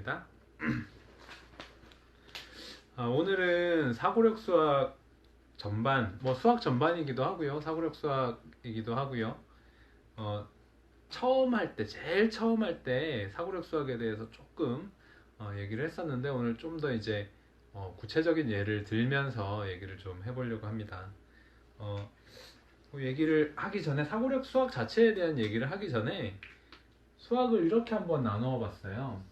시작하겠습니다. 오늘은 사고력 수학 전반, 수학 전반이기도 하고요. 사고력 수학이기도 하고요. 제일 처음 할 때 사고력 수학에 대해서 조금 얘기를 했었는데 오늘 좀 더 이제 구체적인 예를 들면서 얘기를 좀 해보려고 합니다. 얘기를 하기 전에 사고력 수학 자체에 대한 얘기를 하기 전에 수학을 이렇게 한번 나누어 봤어요.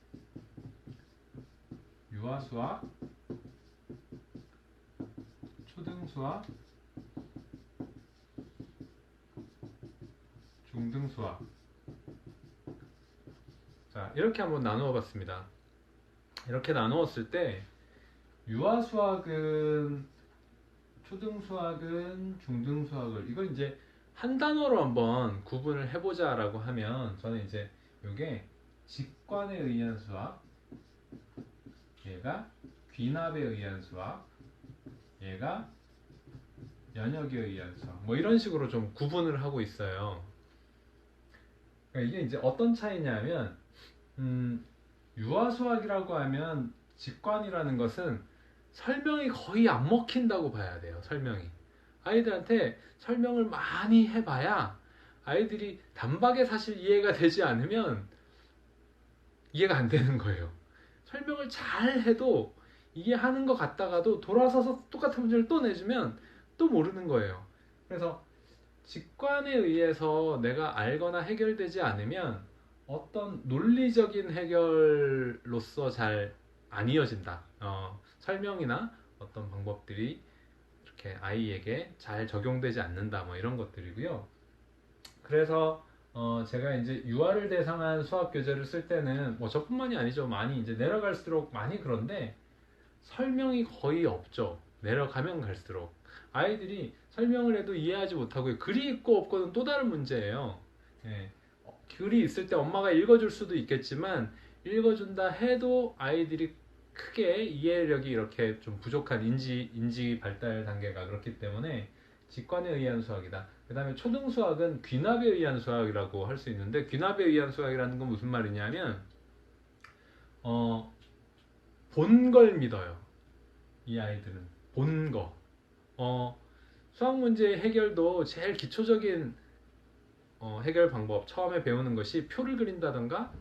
유아 수학, 초등 수학, 중등 수학. 자, 이렇게 한번 나누어 봤습니다. 이렇게 나누었을 때 유아 수학은, 초등 수학은, 중등 수학을 이걸 이제 한 단어로 한번 구분을 해보자라고 하면 저는 이제 이게 직관에 의한 수학, 얘가 귀납에 의한 수학, 얘가 연역에 의한 수학, 이런 식으로 좀 구분을 하고 있어요. 그러니까 이게 이제 어떤 차이냐면 유아 수학이라고 하면 직관이라는 것은 설명이 거의 안 먹힌다고 봐야 돼요. 설명이 아이들한테 설명을 많이 해봐야 아이들이 단박에 사실 이해가 되지 않으면 이해가 안 되는 거예요. 설명을 잘 해도 이해하는 것 같다가도 돌아서서 똑같은 문제를 또 내주면 또 모르는 거예요. 그래서 직관에 의해서 내가 알거나 해결되지 않으면 어떤 논리적인 해결로서 잘 안 이어진다. 설명이나 어떤 방법들이 이렇게 아이에게 잘 적용되지 않는다. 이런 것들이고요. 그래서 제가 이제 유아를 대상한 수학 교재를 쓸 때는 저뿐만이 아니죠. 많이 이제 내려갈수록 많이 그런데 설명이 거의 없죠. 내려가면 갈수록 아이들이 설명을 해도 이해하지 못하고 글이 있고 없고는 또 다른 문제예요. 예. 글이 있을 때 엄마가 읽어줄 수도 있겠지만 읽어준다 해도 아이들이 크게 이해력이 이렇게 좀 부족한 인지 발달 단계가 그렇기 때문에 직관에 의한 수학이다. 그 다음에 초등 수학은 귀납에 의한 수학이라고 할 수 있는데 귀납에 의한 수학이라는 건 무슨 말이냐면 본 걸 믿어요. 이 아이들은 본 거. 수학 문제 해결도 제일 기초적인 해결 방법 처음에 배우는 것이 표를 그린다던가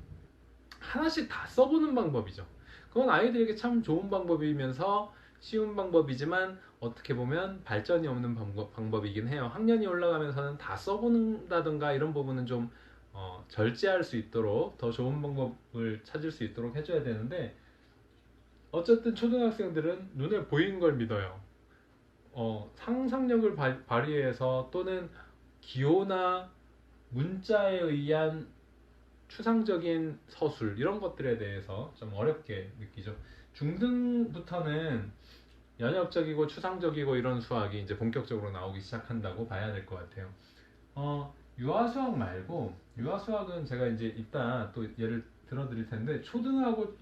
하나씩 다 써보는 방법이죠. 그건 아이들에게 참 좋은 방법이면서 쉬운 방법이지만 어떻게 보면 발전이 없는 방법이긴 해요. 학년이 올라가면서는 다 써본다던가 이런 부분은 좀 절제할 수 있도록 더 좋은 방법을 찾을 수 있도록 해줘야 되는데 어쨌든 초등학생들은 눈에 보이는 걸 믿어요. 상상력을 발휘해서 또는 기호나 문자에 의한 추상적인 서술 이런 것들에 대해서 좀 어렵게 느끼죠. 중등부터는 연역적이고 추상적이고 이런 수학이 이제 본격적으로 나오기 시작한다고 봐야 될 것 같아요. 유아 수학 말고 유아 수학은 제가 이제 이따 또 예를 들어드릴 텐데 초등하고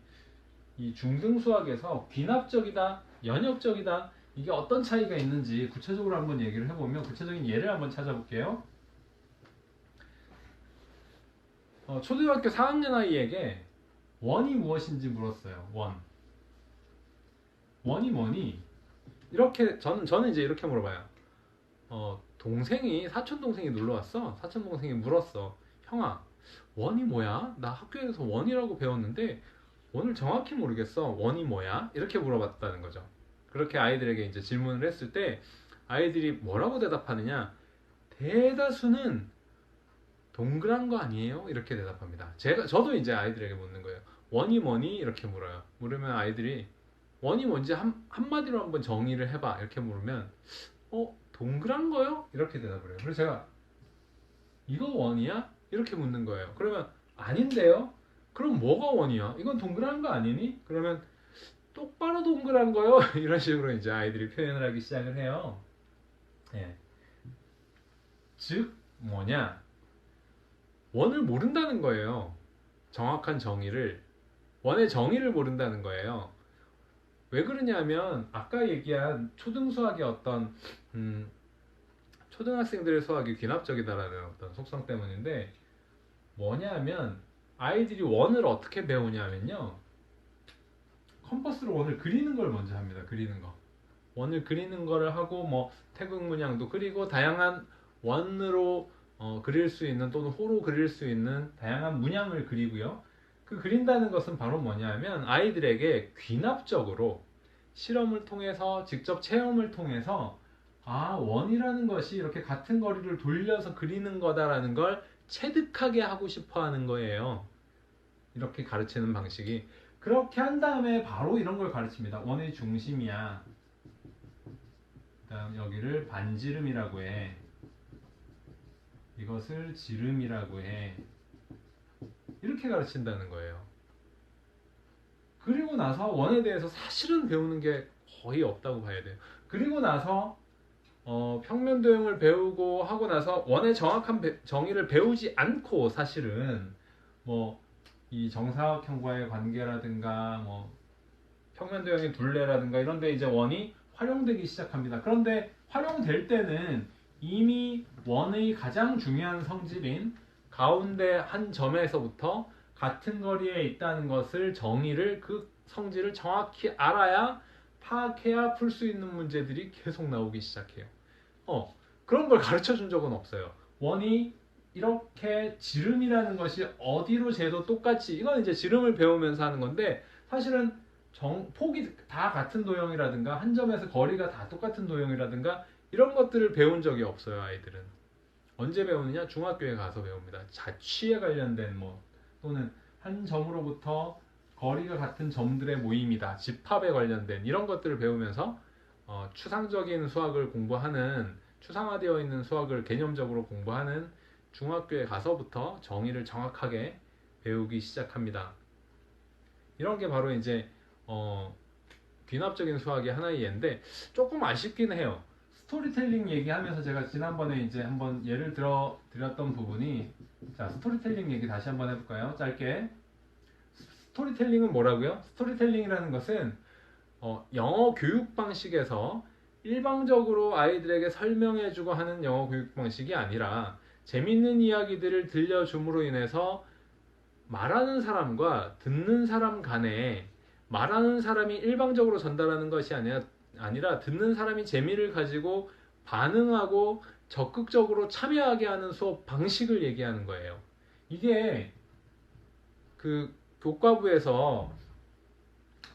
이 중등 수학에서 귀납적이다, 연역적이다 이게 어떤 차이가 있는지 구체적으로 한번 얘기를 해보면 구체적인 예를 한번 찾아볼게요. 초등학교 4학년 아이에게 원이 무엇인지 물었어요. 원이 뭐니? 이렇게 저는 이제 이렇게 물어봐요. 사촌 동생이 놀러 왔어. 사촌 동생이 물었어. 형아, 원이 뭐야? 나 학교에서 원이라고 배웠는데 원을 정확히 모르겠어. 원이 뭐야? 이렇게 물어봤다는 거죠. 그렇게 아이들에게 이제 질문을 했을 때 아이들이 뭐라고 대답하느냐? 대다수는 동그란 거 아니에요? 이렇게 대답합니다. 저도 이제 아이들에게 묻는 거예요. 원이 뭐니? 이렇게 물어요. 물으면 아이들이 원이 뭔지 한마디로 한번 정의를 해봐. 이렇게 물으면 동그란 거요? 이렇게 대답을 해요. 그래서 제가 이거 원이야? 이렇게 묻는 거예요. 그러면 아닌데요? 그럼 뭐가 원이야? 이건 동그란 거 아니니? 그러면 똑바로 동그란 거요? 이런 식으로 이제 아이들이 표현을 하기 시작을 해요. 예. 즉 뭐냐? 원을 모른다는 거예요. 정확한 정의를. 원의 정의를 모른다는 거예요. 왜 그러냐면 아까 얘기한 초등 수학의 어떤 초등학생들의 수학이 귀납적이다라는 어떤 속성 때문인데 뭐냐면 아이들이 원을 어떻게 배우냐면요. 컴퍼스로 원을 그리는 걸 먼저 합니다. 그리는 거. 원을 그리는 거를 하고 뭐 태극 문양도 그리고 다양한 원으로 그릴 수 있는 또는 호로 그릴 수 있는 다양한 문양을 그리고요. 그 그린다는 것은 바로 뭐냐면 아이들에게 귀납적으로 실험을 통해서 직접 체험을 통해서 아 원이라는 것이 이렇게 같은 거리를 돌려서 그리는 거다라는 걸 체득하게 하고 싶어 하는 거예요. 이렇게 가르치는 방식이. 그렇게 한 다음에 바로 이런 걸 가르칩니다. 원의 중심이야. 그다음 여기를 반지름이라고 해. 이것을 지름이라고 해. 이렇게 가르친다는 거예요. 그리고 나서 원에 대해서 사실은 배우는 게 거의 없다고 봐야 돼요. 그리고 나서 평면도형을 배우고 하고 나서 원의 정확한 정의를 배우지 않고 사실은 뭐 이 정사각형과의 관계라든가 뭐 평면도형의 둘레라든가 이런 데 이제 원이 활용되기 시작합니다. 그런데 활용될 때는 이미 원의 가장 중요한 성질인 가운데 한 점에서부터 같은 거리에 있다는 것을 정의를 그 성질을 정확히 알아야 파악해야 풀 수 있는 문제들이 계속 나오기 시작해요. 그런 걸 가르쳐 준 적은 없어요. 원이 이렇게 지름이라는 것이 어디로 재도 똑같이 이건 이제 지름을 배우면서 하는 건데 사실은 폭이 다 같은 도형이라든가 한 점에서 거리가 다 똑같은 도형이라든가 이런 것들을 배운 적이 없어요. 아이들은 언제 배우느냐? 중학교에 가서 배웁니다. 자취에 관련된 뭐 또는 한 점으로부터 거리가 같은 점들의 모임이다. 집합에 관련된 이런 것들을 배우면서 추상적인 수학을 공부하는 추상화되어 있는 수학을 개념적으로 공부하는 중학교에 가서부터 정의를 정확하게 배우기 시작합니다. 이런 게 바로 이제 귀납적인 수학의 하나의 예인데 조금 아쉽긴 해요. 스토리텔링 얘기하면서 제가 지난번에 이제 한번 예를 들어 드렸던 부분이 자 스토리텔링 얘기 다시 한번 해볼까요? 짧게. 스토리텔링은 뭐라고요? 스토리텔링이라는 것은 영어 교육 방식에서 일방적으로 아이들에게 설명해주고 하는 영어 교육 방식이 아니라 재밌는 이야기들을 들려줌으로 인해서 말하는 사람과 듣는 사람 간에 말하는 사람이 일방적으로 전달하는 것이 아니라 듣는 사람이 재미를 가지고 반응하고 적극적으로 참여하게 하는 수업 방식을 얘기하는 거예요. 이게 그 교과부에서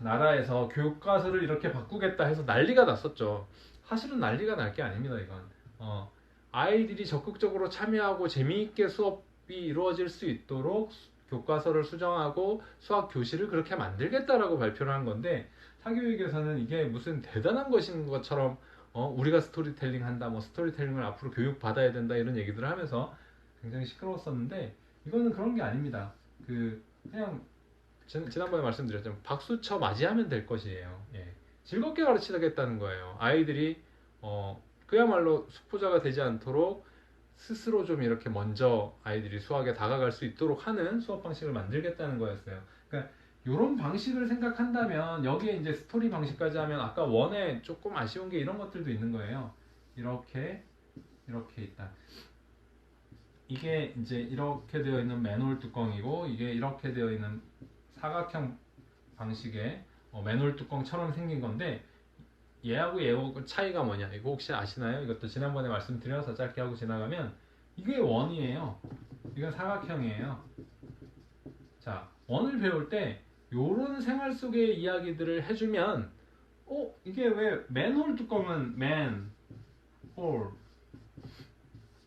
나라에서 교과서를 이렇게 바꾸겠다 해서 난리가 났었죠. 사실은 난리가 날 게 아닙니다. 이건 아이들이 적극적으로 참여하고 재미있게 수업이 이루어질 수 있도록 교과서를 수정하고 수학 교실을 그렇게 만들겠다라고 발표를 한 건데 사교육에서는 이게 무슨 대단한 것인 것처럼 우리가 스토리텔링 한다, 뭐 스토리텔링을 앞으로 교육 받아야 된다 이런 얘기들을 하면서 굉장히 시끄러웠었는데 이거는 그런 게 아닙니다. 그냥 지난번에 말씀드렸지만 박수쳐 맞이하면 될 것이에요. 예. 즐겁게 가르치겠다는 거예요. 아이들이 그야말로 수포자가 되지 않도록 스스로 좀 이렇게 먼저 아이들이 수학에 다가갈 수 있도록 하는 수업 방식을 만들겠다는 거였어요. 그러니까 이런 방식을 생각한다면 여기에 이제 스토리 방식까지 하면 아까 원에 조금 아쉬운 게 이런 것들도 있는 거예요. 이렇게 있다. 이게 이제 이렇게 되어 있는 맨홀 뚜껑이고 이게 이렇게 되어 있는 사각형 방식의 맨홀 뚜껑처럼 생긴 건데 얘하고 얘하고 차이가 뭐냐 이거 혹시 아시나요? 이것도 지난번에 말씀드려서 짧게 하고 지나가면 이게 원이에요. 이건 사각형이에요. 자, 원을 배울 때 요런 생활 속의 이야기들을 해주면 이게 왜 맨홀 뚜껑은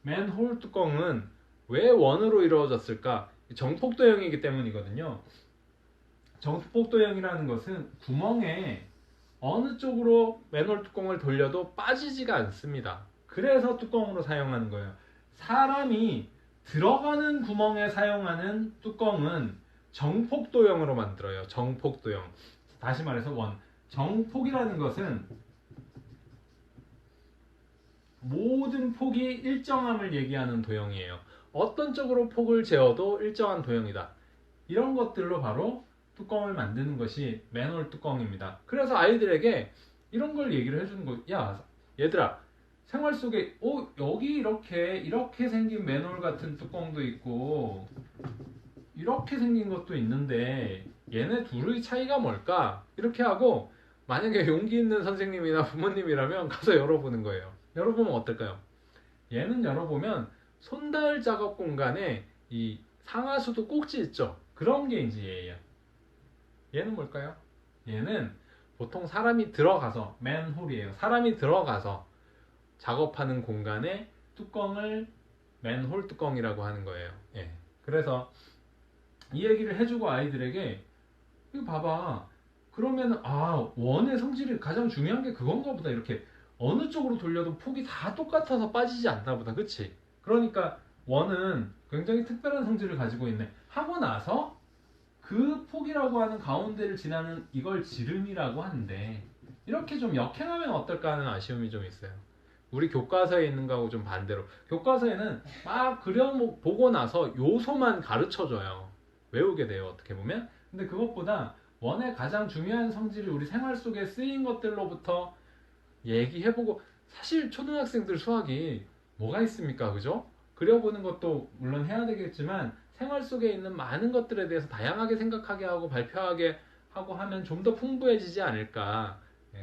맨홀 뚜껑은 왜 원으로 이루어졌을까? 정폭도형이기 때문이거든요. 정폭도형이라는 것은 구멍에 어느 쪽으로 맨홀 뚜껑을 돌려도 빠지지가 않습니다. 그래서 뚜껑으로 사용하는 거예요. 사람이 들어가는 구멍에 사용하는 뚜껑은 정폭도형으로 만들어요. 정폭도형. 다시 말해서 원. 정폭이라는 것은 모든 폭이 일정함을 얘기하는 도형이에요. 어떤 쪽으로 폭을 재어도 일정한 도형이다. 이런 것들로 바로 뚜껑을 만드는 것이 맨홀 뚜껑입니다. 그래서 아이들에게 이런 걸 얘기를 해주는 거, 야, 얘들아, 생활 속에, 여기 이렇게 생긴 맨홀 같은 뚜껑도 있고, 이렇게 생긴 것도 있는데, 얘네 둘의 차이가 뭘까? 이렇게 하고 만약에 용기 있는 선생님이나 부모님이라면 가서 열어보는 거예요. 열어보면 어떨까요? 얘는 열어보면 손닿을 작업 공간에 이 상하수도 꼭지 있죠? 그런 게 이제 얘예요. 얘는 뭘까요? 얘는 보통 사람이 들어가서 맨홀이에요. 사람이 들어가서 작업하는 공간에 뚜껑을 맨홀 뚜껑이라고 하는 거예요. 예. 그래서 이 얘기를 해주고 아이들에게 이거 봐봐. 그러면 원의 성질이 가장 중요한 게 그건가 보다. 이렇게 어느 쪽으로 돌려도 폭이 다 똑같아서 빠지지 않나 보다. 그치? 그러니까 원은 굉장히 특별한 성질을 가지고 있네. 하고 나서 그 폭이라고 하는 가운데를 지나는 이걸 지름이라고 하는데 이렇게 좀 역행하면 어떨까 하는 아쉬움이 좀 있어요. 우리 교과서에 있는 거하고 좀 반대로 교과서에는 막 그려보고 나서 요소만 가르쳐줘요. 외우게 돼요. 어떻게 보면. 근데 그것보다 원의 가장 중요한 성질이 우리 생활 속에 쓰인 것들로부터 얘기해보고 사실 초등학생들 수학이 뭐가 있습니까? 그죠? 그려보는 것도 물론 해야 되겠지만 생활 속에 있는 많은 것들에 대해서 다양하게 생각하게 하고 발표하게 하고 하면 좀 더 풍부해지지 않을까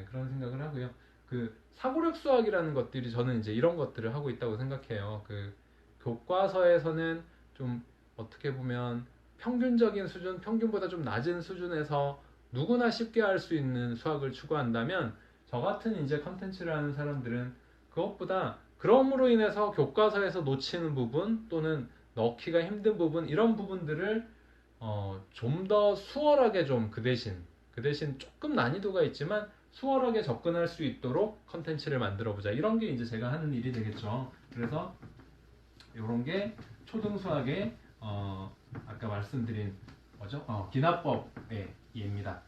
그런 생각을 하고요. 그 사고력 수학이라는 것들이 저는 이제 이런 것들을 하고 있다고 생각해요. 그 교과서에서는 좀 어떻게 보면 평균적인 수준, 평균보다 좀 낮은 수준에서 누구나 쉽게 할 수 있는 수학을 추구한다면 저 같은 이제 컨텐츠를 하는 사람들은 그것보다 그럼으로 인해서 교과서에서 놓치는 부분 또는 넣기가 힘든 부분 이런 부분들을 좀 더 수월하게 좀 그 대신 조금 난이도가 있지만 수월하게 접근할 수 있도록 컨텐츠를 만들어 보자. 이런 게 이제 제가 하는 일이 되겠죠. 그래서 이런 게 초등 수학의 아까 말씀드린 뭐죠? 기납법의 예입니다.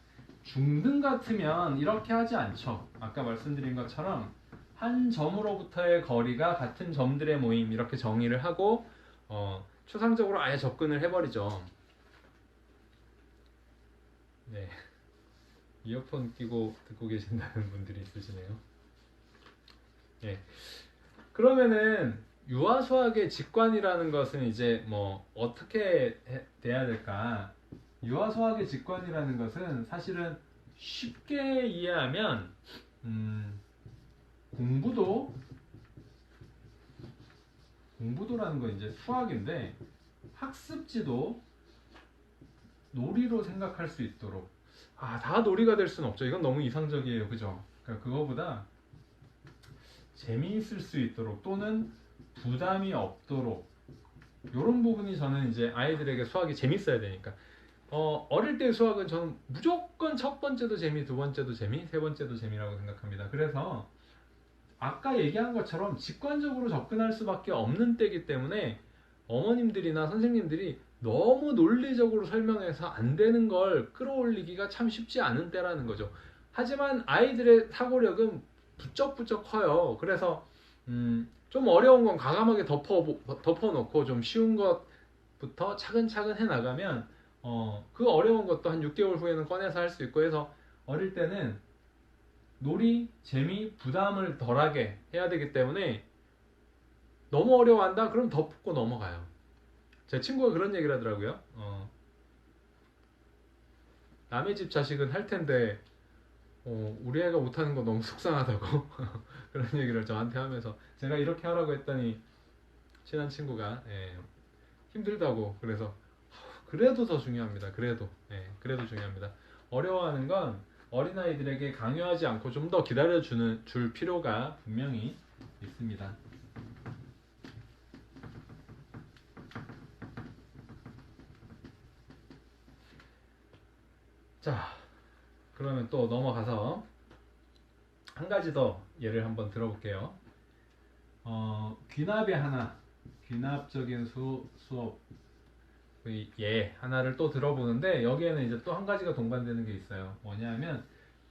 중등 같으면 이렇게 하지 않죠. 아까 말씀드린 것처럼 한 점으로부터의 거리가 같은 점들의 모임 이렇게 정의를 하고 추상적으로 아예 접근을 해버리죠. 네, 이어폰 끼고 듣고 계신다는 분들이 있으시네요. 네, 그러면은 유아 수학의 직관이라는 것은 이제 뭐 어떻게 돼야 될까? 유아 수학의 직관이라는 것은 사실은 쉽게 이해하면 공부도 공부도라는 건 이제 수학인데 학습지도 놀이로 생각할 수 있도록 다 놀이가 될 수는 없죠. 이건 너무 이상적이에요. 그죠? 그러니까 그거보다 재미있을 수 있도록 또는 부담이 없도록 이런 부분이 저는 이제 아이들에게 수학이 재밌어야 되니까 어릴 때 수학은 저는 무조건 첫 번째도 재미, 두 번째도 재미, 세 번째도 재미라고 생각합니다. 그래서 아까 얘기한 것처럼 직관적으로 접근할 수밖에 없는 때이기 때문에 어머님들이나 선생님들이 너무 논리적으로 설명해서 안 되는 걸 끌어올리기가 참 쉽지 않은 때라는 거죠. 하지만 아이들의 사고력은 부쩍부쩍 커요. 그래서 좀 어려운 건 과감하게 덮어놓고 좀 쉬운 것부터 차근차근 해나가면 그 어려운 것도 한 6개월 후에는 꺼내서 할 수 있고 해서 어릴 때는 놀이, 재미, 부담을 덜하게 해야 되기 때문에 너무 어려워한다? 그럼 덮고 넘어가요. 제 친구가 그런 얘기를 하더라고요. 남의 집 자식은 할 텐데 우리 애가 못하는 거 너무 속상하다고 그런 얘기를 저한테 하면서 제가 이렇게 하라고 했더니 친한 친구가 힘들다고 그래서 그래도 더 중요합니다. 그래도 중요합니다. 어려워하는 건 어린아이들에게 강요하지 않고 좀 더 줄 필요가 분명히 있습니다. 자, 그러면 또 넘어가서 한 가지 더 예를 한번 들어볼게요. 귀납의 하나, 귀납적인 수업 예 하나를 또 들어보는데 여기에는 이제 또 한 가지가 동반되는 게 있어요. 뭐냐면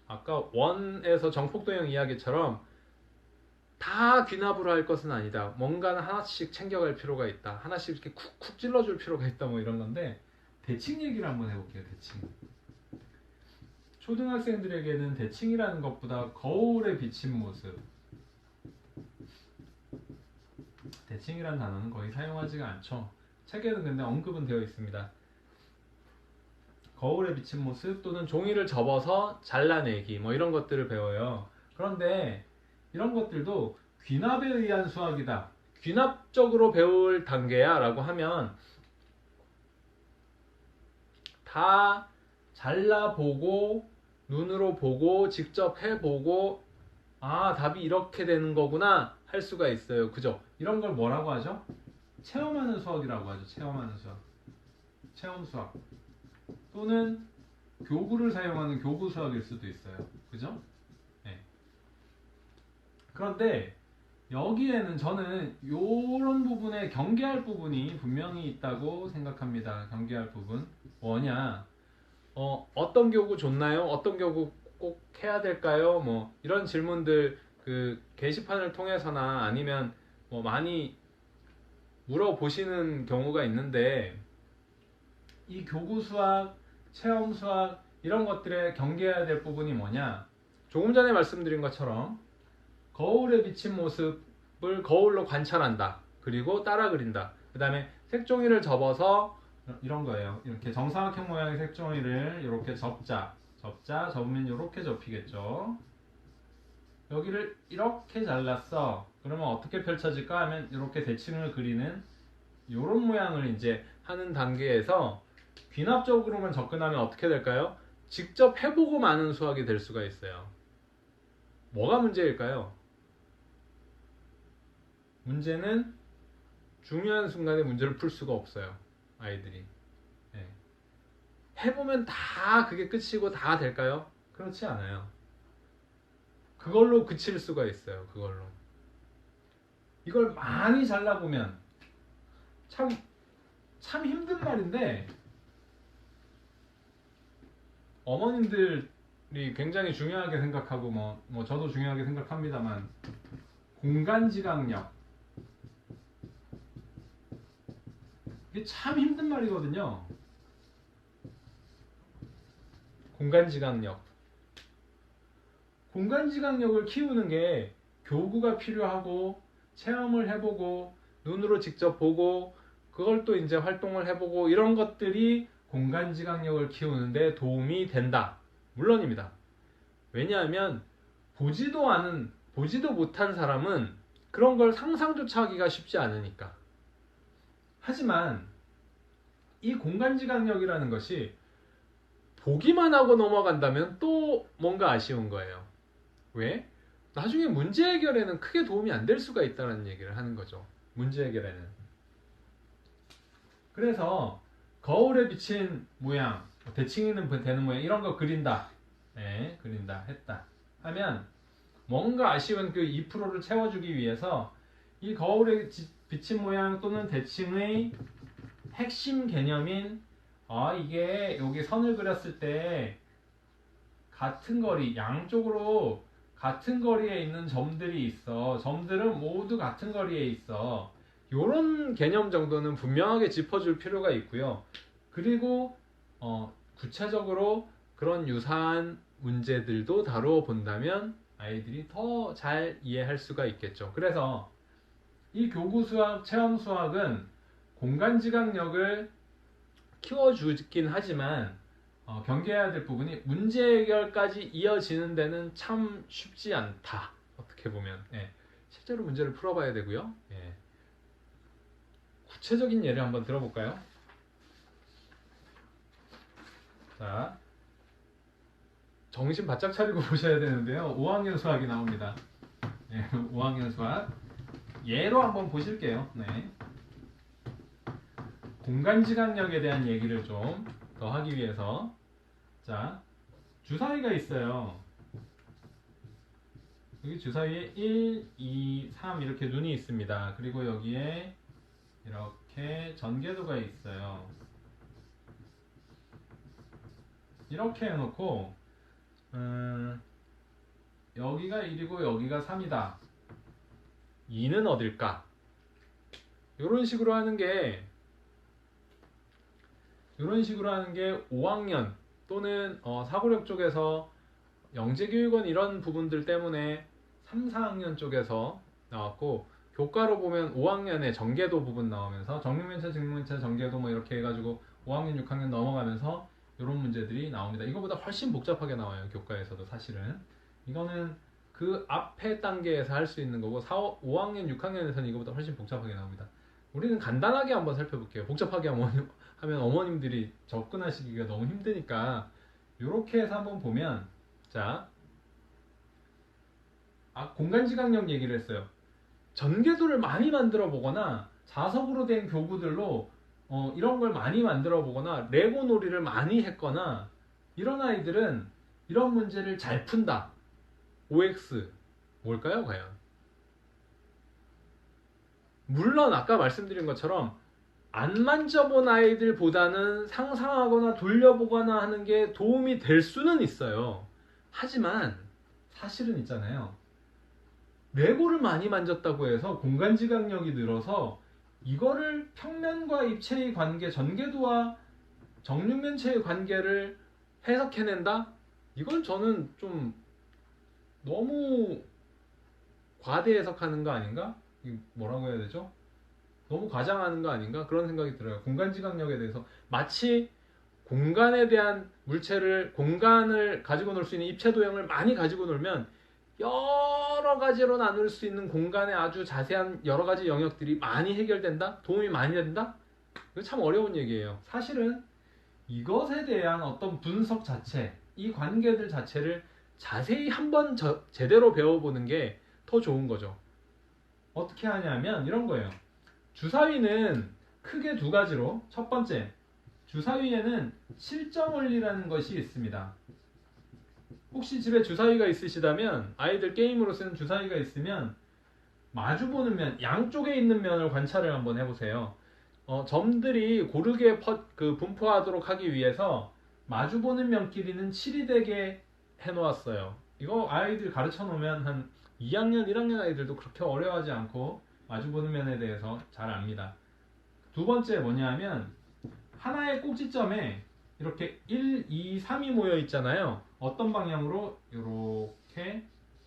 아까 원에서 정폭도형 이야기처럼 다 귀납으로 할 것은 아니다. 뭔가는 하나씩 챙겨갈 필요가 있다. 하나씩 이렇게 쿡쿡 찔러줄 필요가 있다. 뭐 이런 건데 대칭 얘기를 한번 해볼게요. 대칭. 초등학생들에게는 대칭이라는 것보다 거울에 비친 모습. 대칭이라는 단어는 거의 사용하지가 않죠. 책에는 근데 언급은 되어 있습니다. 거울에 비친 모습 또는 종이를 접어서 잘라내기 뭐 이런 것들을 배워요. 그런데 이런 것들도 귀납에 의한 수학이다. 귀납적으로 배울 단계야 라고 하면 다 잘라보고 눈으로 보고 직접 해보고 아 답이 이렇게 되는 거구나 할 수가 있어요. 그죠? 이런 걸 뭐라고 하죠? 체험하는 수학이라고 하죠. 체험하는 수학. 체험 수학. 또는 교구를 사용하는 교구 수학일 수도 있어요. 그죠? 네. 그런데 여기에는 저는 이런 부분에 경계할 부분이 분명히 있다고 생각합니다. 경계할 부분. 뭐냐? 어떤 교구 좋나요? 어떤 교구 꼭 해야 될까요? 뭐 이런 질문들 그 게시판을 통해서나 아니면 뭐 많이 물어보시는 경우가 있는데 이 교구 수학, 체험 수학 이런 것들에 경계해야 될 부분이 뭐냐? 조금 전에 말씀드린 것처럼 거울에 비친 모습을 거울로 관찰한다. 그리고 따라 그린다. 그 다음에 색종이를 접어서 이런 거예요. 이렇게 정사각형 모양의 색종이를 이렇게 접으면 이렇게 접히겠죠. 여기를 이렇게 잘랐어. 그러면 어떻게 펼쳐질까 하면 이렇게 대칭을 그리는 이런 모양을 이제 하는 단계에서 귀납적으로만 접근하면 어떻게 될까요? 직접 해보고 마는 수학이 될 수가 있어요. 뭐가 문제일까요? 문제는 중요한 순간에 문제를 풀 수가 없어요. 아이들이. 네. 해보면 다 그게 끝이고 다 될까요? 그렇지 않아요. 그걸로 그칠 수가 있어요. 그걸로. 이걸 많이 잘라보면 참 힘든 말인데 어머님들이 굉장히 중요하게 생각하고 뭐 저도 중요하게 생각합니다만 공간지각력 이게 참 힘든 말이거든요. 공간지각력. 공간지각력을 키우는 게 교구가 필요하고 체험을 해보고 눈으로 직접 보고 그걸 또 이제 활동을 해보고 이런 것들이 공간지각력을 키우는데 도움이 된다. 물론입니다. 왜냐하면 보지도 못한 사람은 그런 걸 상상조차 하기가 쉽지 않으니까. 하지만 이 공간지각력이라는 것이 보기만 하고 넘어간다면 또 뭔가 아쉬운 거예요. 왜? 나중에 문제 해결에는 크게 도움이 안 될 수가 있다는 얘기를 하는 거죠. 문제 해결에는. 그래서 거울에 비친 모양, 대칭이는 되는 모양 이런 거 그린다. 네, 그린다 했다 하면 뭔가 아쉬운 그 2%를 채워주기 위해서 이 거울에 비친 모양 또는 대칭의 핵심 개념인 이게 여기 선을 그렸을 때 같은 거리, 양쪽으로 같은 거리에 있는 점들이 있어. 점들은 모두 같은 거리에 있어. 이런 개념 정도는 분명하게 짚어줄 필요가 있고요. 그리고 구체적으로 그런 유사한 문제들도 다루어 본다면 아이들이 더 잘 이해할 수가 있겠죠. 그래서 이 교구 수학, 체험 수학은 공간지각력을 키워주긴 하지만 경계해야 될 부분이 문제 해결까지 이어지는 데는 참 쉽지 않다. 어떻게 보면 실제로 문제를 풀어봐야 되고요. 구체적인 예를 한번 들어볼까요? 자, 정신 바짝 차리고 보셔야 되는데요. 5학년 수학이 나옵니다. 5학년 수학 예로 한번 보실게요. 공간지각력에 대한 얘기를 좀 더 하기 위해서 자, 주사위가 있어요. 여기 주사위에 1, 2, 3 이렇게 눈이 있습니다. 그리고 여기에 이렇게 전개도가 있어요. 이렇게 해놓고 여기가 1이고 여기가 3이다. 2는 어딜까? 이런 식으로 하는 게 5학년 또는 사고력 쪽에서 영재교육원 이런 부분들 때문에 3, 4학년 쪽에서 나왔고 교과로 보면 5학년에 전개도 부분 나오면서 정육면체, 직육면체, 전개도 뭐 이렇게 해가지고 5학년, 6학년 넘어가면서 이런 문제들이 나옵니다. 이거보다 훨씬 복잡하게 나와요. 교과에서도 사실은. 이거는 그 앞에 단계에서 할 수 있는 거고 5학년, 6학년에서는 이거보다 훨씬 복잡하게 나옵니다. 우리는 간단하게 한번 살펴볼게요. 복잡하게 하면 어머님들이 접근하시기가 너무 힘드니까 이렇게 해서 한번 보면 자, 공간지각력 얘기를 했어요. 전개도를 많이 만들어 보거나 자석으로 된 교구들로 이런 걸 많이 만들어 보거나 레고 놀이를 많이 했거나 이런 아이들은 이런 문제를 잘 푼다. OX 뭘까요 과연? 물론 아까 말씀드린 것처럼 안 만져본 아이들보다는 상상하거나 돌려보거나 하는 게 도움이 될 수는 있어요. 하지만 사실은 있잖아요. 레고를 많이 만졌다고 해서 공간지각력이 늘어서 이거를 평면과 입체의 관계, 전개도와 정육면체의 관계를 해석해낸다? 이건 저는 좀 너무 과대 해석하는 거 아닌가? 뭐라고 해야 되죠? 너무 과장하는 거 아닌가? 그런 생각이 들어요. 공간지각력에 대해서 마치 공간에 대한 공간을 가지고 놀 수 있는 입체 도형을 많이 가지고 놀면 여러 가지로 나눌 수 있는 공간의 아주 자세한 여러 가지 영역들이 많이 해결된다? 도움이 많이 된다? 이거 참 어려운 얘기예요. 사실은 이것에 대한 어떤 분석 자체, 이 관계들 자체를 자세히 한번 제대로 배워보는 게 더 좋은 거죠. 어떻게 하냐면 이런 거예요. 주사위는 크게 두 가지로, 첫 번째, 주사위에는 실점 원리라는 것이 있습니다. 혹시 집에 주사위가 있으시다면, 아이들 게임으로 쓰는 주사위가 있으면 마주보는 면, 양쪽에 있는 면을 관찰을 한번 해보세요. 점들이 고르게 분포하도록 하기 위해서 마주보는 면 길이는 7이 되게 해놓았어요. 이거 아이들 가르쳐 놓으면 한 2학년, 1학년 아이들도 그렇게 어려워하지 않고 마주보는 면에 대해서 잘 압니다. 두 번째 뭐냐면 하나의 꼭지점에 이렇게 1, 2, 3이 모여 있잖아요. 어떤 방향으로? 이렇게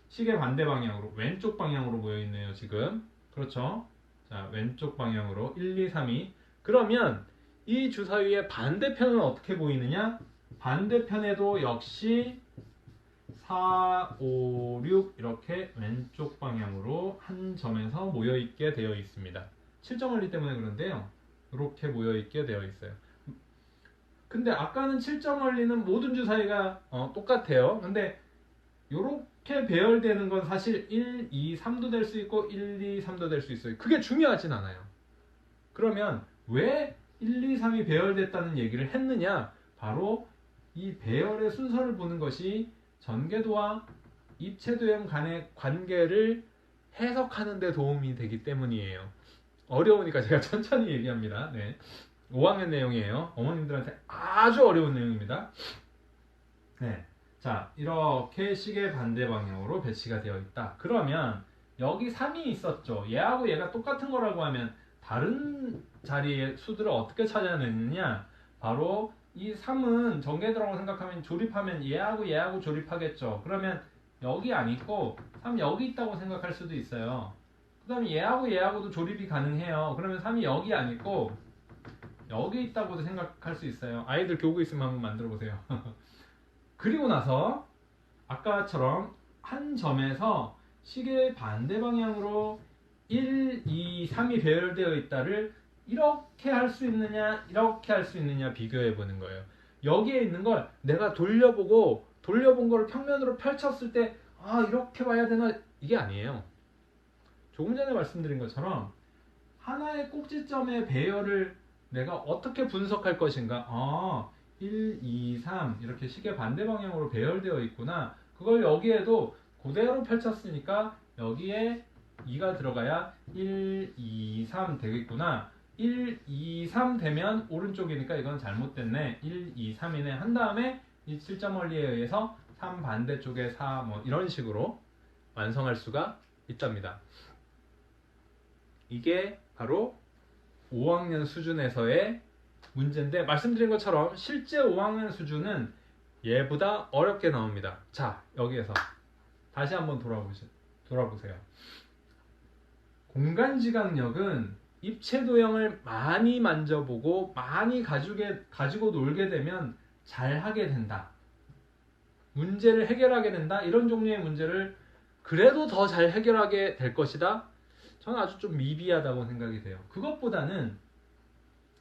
시계 반대 방향으로, 왼쪽 방향으로 모여 있네요 지금. 그렇죠? 자, 왼쪽 방향으로 1, 2, 3이. 그러면 이 주사위의 반대편은 어떻게 보이느냐? 반대편에도 역시 4, 5, 6 이렇게 왼쪽 방향으로 한 점에서 모여있게 되어 있습니다. 7점 원리 때문에 그런데요. 이렇게 모여있게 되어 있어요. 근데 아까는 7점 원리는 모든 주사위가 똑같아요. 근데 이렇게 배열되는 건 사실 1, 2, 3도 될 수 있고 1, 2, 3도 될 수 있어요. 그게 중요하진 않아요. 그러면 왜 1, 2, 3이 배열됐다는 얘기를 했느냐? 바로 이 배열의 순서를 보는 것이 전개도와 입체도형 간의 관계를 해석하는 데 도움이 되기 때문이에요. 어려우니까 제가 천천히 얘기합니다. 네. 5학년 내용이에요. 어머님들한테 아주 어려운 내용입니다. 네. 자, 이렇게 시계 반대 방향으로 배치가 되어 있다. 그러면 여기 3이 있었죠. 얘하고 얘가 똑같은 거라고 하면 다른 자리의 수들을 어떻게 찾아내느냐? 바로 이 3은 전개도라고 생각하면 조립하면 얘하고 조립하겠죠. 그러면 여기 안 있고 3 여기 있다고 생각할 수도 있어요. 그 다음에 얘하고도 조립이 가능해요. 그러면 3이 여기 안 있고 여기 있다고도 생각할 수 있어요. 아이들 교구 있으면 한번 만들어 보세요. 그리고 나서 아까처럼 한 점에서 시계 반대 방향으로 1, 2, 3이 배열되어 있다를 이렇게 할 수 있느냐 이렇게 할 수 있느냐 비교해 보는 거예요. 여기에 있는 걸 내가 돌려본 거를 평면으로 펼쳤을 때 이렇게 봐야 되나? 이게 아니에요. 조금 전에 말씀드린 것처럼 하나의 꼭지점의 배열을 내가 어떻게 분석할 것인가? 1, 2, 3 이렇게 시계 반대 방향으로 배열되어 있구나. 그걸 여기에도 그대로 펼쳤으니까 여기에 2가 들어가야 1, 2, 3 되겠구나. 1, 2, 3 되면 오른쪽이니까 이건 잘못됐네. 1, 2, 3이네. 한 다음에 이 7점 원리에 의해서 3 반대쪽에 4 뭐 이런 식으로 완성할 수가 있답니다. 이게 바로 5학년 수준에서의 문제인데 말씀드린 것처럼 실제 5학년 수준은 얘보다 어렵게 나옵니다. 자, 여기에서 다시 한번 돌아보세요. 공간지각력은 입체 도형을 많이 만져보고 많이 가지고 놀게 되면 잘 하게 된다. 문제를 해결하게 된다. 이런 종류의 문제를 그래도 더 잘 해결하게 될 것이다. 저는 아주 좀 미비하다고 생각이 돼요. 그것보다는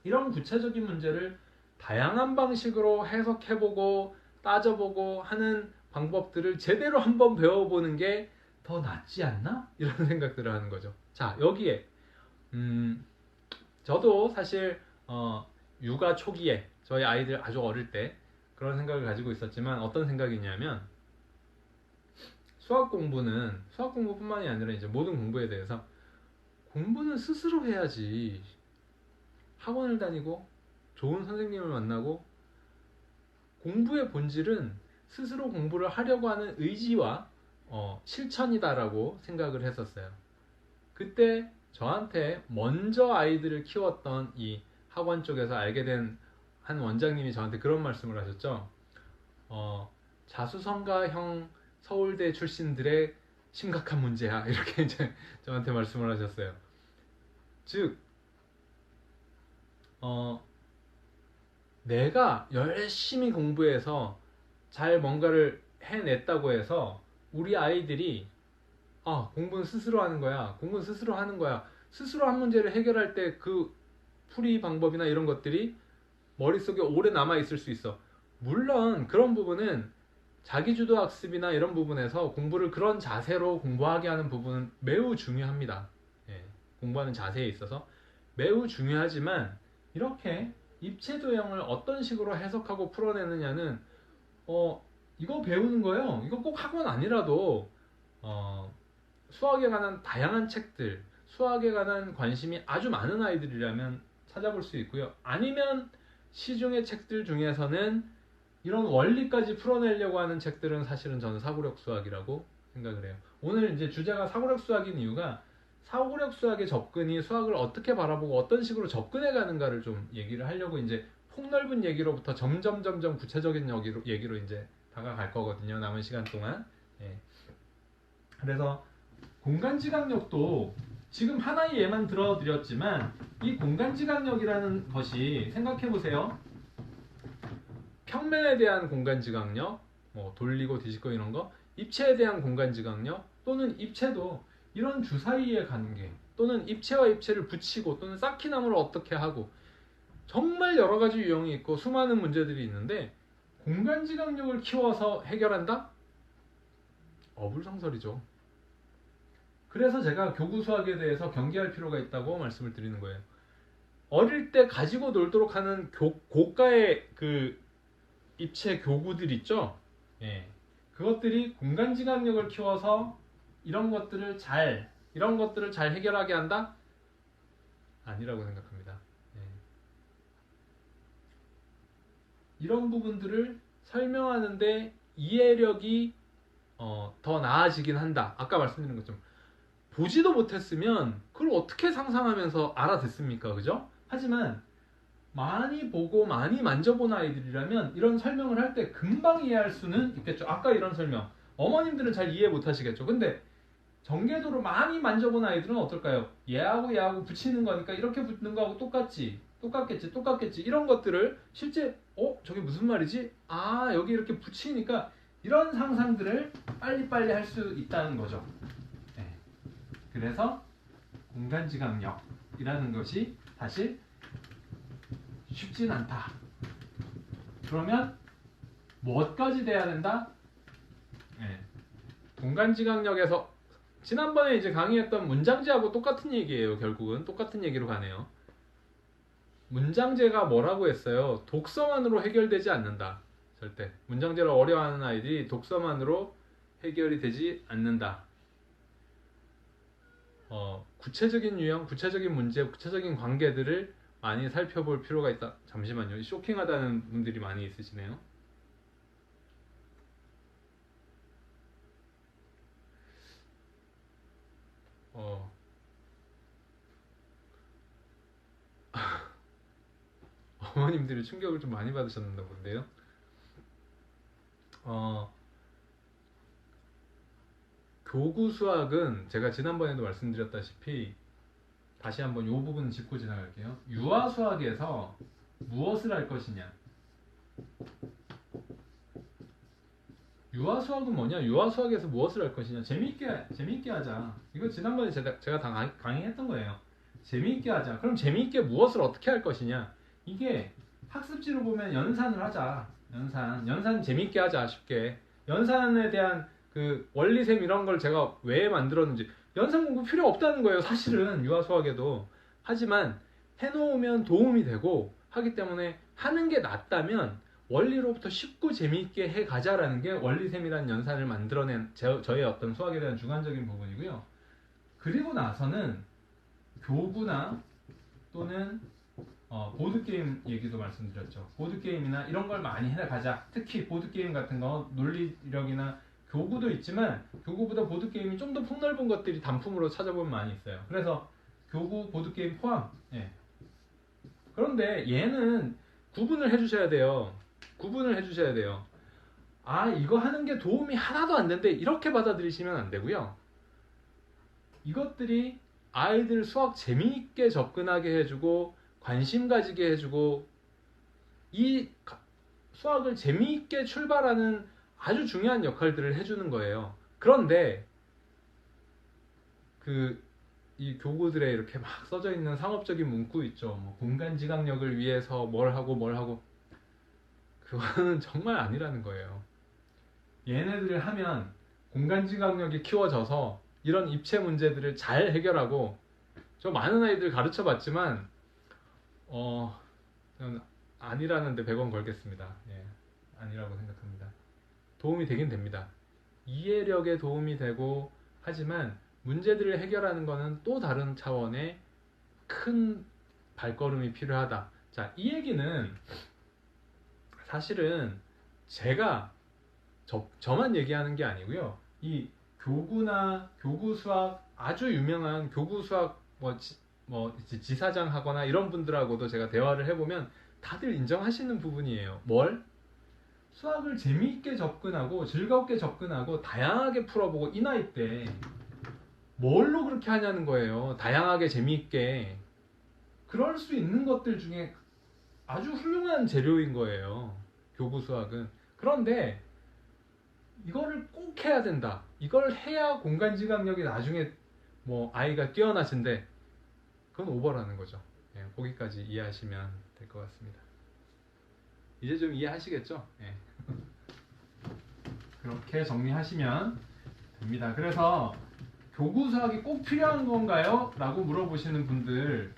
이런 구체적인 문제를 다양한 방식으로 해석해보고 따져보고 하는 방법들을 제대로 한번 배워보는 게 더 낫지 않나? 이런 생각들을 하는 거죠. 자, 여기에 저도 사실 육아 초기에 저희 아이들 아주 어릴 때 그런 생각을 가지고 있었지만 어떤 생각이냐면 수학 공부뿐만이 아니라 이제 모든 공부에 대해서 공부는 스스로 해야지. 학원을 다니고 좋은 선생님을 만나고 공부의 본질은 스스로 공부를 하려고 하는 의지와 실천이다라고 생각을 했었어요. 그때 저한테 먼저 아이들을 키웠던 이 학원 쪽에서 알게 된 한 원장님이 저한테 그런 말씀을 하셨죠. 자수성가형 서울대 출신들의 심각한 문제야. 이렇게 이제 저한테 말씀을 하셨어요. 즉, 내가 열심히 공부해서 잘 뭔가를 해냈다고 해서 우리 아이들이 공부는 스스로 하는 거야. 공부는 스스로 하는 거야. 스스로 한 문제를 해결할 때 그 풀이 방법이나 이런 것들이 머릿속에 오래 남아있을 수 있어. 물론 그런 부분은 자기주도 학습이나 이런 부분에서 공부를 그런 자세로 공부하게 하는 부분은 매우 중요합니다. 예, 공부하는 자세에 있어서 매우 중요하지만 이렇게 입체도형을 어떤 식으로 해석하고 풀어내느냐는 이거 배우는 거예요. 이거 꼭 학원 아니라도 수학에 관한 다양한 책들, 수학에 관한 관심이 아주 많은 아이들이라면 찾아볼 수 있고요. 아니면 시중의 책들 중에서는 이런 원리까지 풀어내려고 하는 책들은 사실은 저는 사고력 수학이라고 생각을 해요. 오늘 이제 주제가 사고력 수학인 이유가 사고력 수학의 접근이 수학을 어떻게 바라보고 어떤 식으로 접근해 가는가를 좀 얘기를 하려고 이제 폭넓은 얘기로부터 점점 구체적인 얘기로 이제 다가갈 거거든요. 남은 시간 동안. 예. 그래서 공간지각력도 지금 하나의 예만 들어드렸지만 이 공간지각력이라는 것이 생각해보세요. 평면에 대한 공간지각력, 뭐 돌리고 뒤집고 이런 거, 입체에 대한 공간지각력, 또는 입체도 이런 주사위의 관계, 또는 입체와 입체를 붙이고 또는 쌓기나무를 어떻게 하고 정말 여러 가지 유형이 있고 수많은 문제들이 있는데 공간지각력을 키워서 해결한다? 어불성설이죠. 그래서 제가 교구 수학에 대해서 경계할 필요가 있다고 말씀을 드리는 거예요. 어릴 때 가지고 놀도록 하는 고가의 그 입체 교구들 있죠? 예. 그것들이 공간지각력을 키워서 이런 것들을 잘 해결하게 한다? 아니라고 생각합니다. 예. 이런 부분들을 설명하는데 이해력이 더 나아지긴 한다. 아까 말씀드린 것처럼 보지도 못했으면 그걸 어떻게 상상하면서 알아듣습니까? 그죠? 하지만 많이 보고 많이 만져본 아이들이라면 이런 설명을 할 때 금방 이해할 수는 있겠죠. 아까 이런 설명 어머님들은 잘 이해 못하시겠죠. 근데 정계도로 많이 만져본 아이들은 어떨까요? 얘하고 붙이는 거니까 이렇게 붙는 거하고 똑같겠지 이런 것들을 실제 저게 무슨 말이지? 여기 이렇게 붙이니까 이런 상상들을 빨리빨리 할 수 있다는 거죠. 네. 그래서 공간지각력이라는 것이 사실 쉽진 않다. 그러면 뭐까지 돼야 된다? 네. 공간지각력에서 지난번에 이제 강의했던 문장제하고 똑같은 얘기예요. 결국은 똑같은 얘기로 가네요. 문장제가 뭐라고 했어요? 독서만으로 해결되지 않는다. 절대. 문장제를 어려워하는 아이들이 독서만으로 해결이 되지 않는다. 구체적인 유형, 구체적인 문제, 구체적인 관계들을 많이 살펴볼 필요가 있다. 잠시만요. 쇼킹하다는 분들이 많이 있으시네요. 어머님들이 충격을 좀 많이 받으셨나 본데요. 교구 수학은 제가 지난번에도 말씀드렸다시피 다시 한번 이 부분 짚고 지나갈게요. 유아 수학에서 무엇을 할 것이냐? 유아 수학은 뭐냐? 유아 수학에서 무엇을 할 것이냐? 재미있게 하자. 이거 지난번에 제가 다 강의했던 거예요. 재미있게 하자. 그럼 재미있게 무엇을 어떻게 할 것이냐? 이게 학습지로 보면 연산을 하자. 연산 재미있게 하자. 쉽게. 연산에 대한 그 원리셈 이런 걸 제가 왜 만들었는지. 연산 공부 필요 없다는 거예요. 사실은 유아 수학에도. 하지만 해놓으면 도움이 되고 하기 때문에 하는 게 낫다면 원리로부터 쉽고 재미있게 해가자라는 게 원리셈이라는 연산을 만들어낸 저의 어떤 수학에 대한 주관적인 부분이고요. 그리고 나서는 교구나 또는 보드게임 얘기도 말씀드렸죠. 보드게임이나 이런 걸 많이 해가자. 특히 보드게임 같은 거 논리력이나 교구도 있지만 교구보다 보드게임이 좀 더 폭넓은 것들이 단품으로 찾아보면 많이 있어요. 그래서 교구, 보드게임 포함. 예. 그런데 얘는 구분을 해주셔야 돼요. 아, 이거 하는 게 도움이 하나도 안 되는데 이렇게 받아들이시면 안 되고요. 이것들이 아이들 수학 재미있게 접근하게 해주고 관심 가지게 해주고 이 수학을 재미있게 출발하는 아주 중요한 역할들을 해주는 거예요. 그런데 이 교구들에 이렇게 막 써져 있는 상업적인 문구 있죠. 뭐 공간 지각력을 위해서 뭘 하고 그거는 정말 아니라는 거예요. 얘네들을 하면 공간 지각력이 키워져서 이런 입체 문제들을 잘 해결하고 저 많은 아이들 가르쳐 봤지만 저는 아니라는데 100원 걸겠습니다. 예, 아니라고 생각합니다. 도움이 되긴 됩니다. 이해력에 도움이 되고 하지만 문제들을 해결하는 것은 또 다른 차원의 큰 발걸음이 필요하다. 자, 이 얘기는 사실은 제가 저만 얘기하는 게 아니고요. 이 교구나 교구 수학 아주 유명한 교구 수학 지사장 하거나 이런 분들하고도 제가 대화를 해보면 다들 인정하시는 부분이에요. 뭘? 수학을 재미있게 접근하고 즐겁게 접근하고 다양하게 풀어보고 이 나이 때 뭘로 그렇게 하냐는 거예요. 다양하게 재미있게. 그럴 수 있는 것들 중에 아주 훌륭한 재료인 거예요. 교구 수학은. 그런데 이거를 꼭 해야 된다. 이걸 해야 공간 지각력이 나중에 뭐 아이가 뛰어나신데 그건 오버라는 거죠. 예, 거기까지 이해하시면 될 것 같습니다. 이제 좀 이해하시겠죠? 예. 그렇게 정리하시면 됩니다. 그래서 교구 수학이 꼭 필요한 건가요? 라고 물어보시는 분들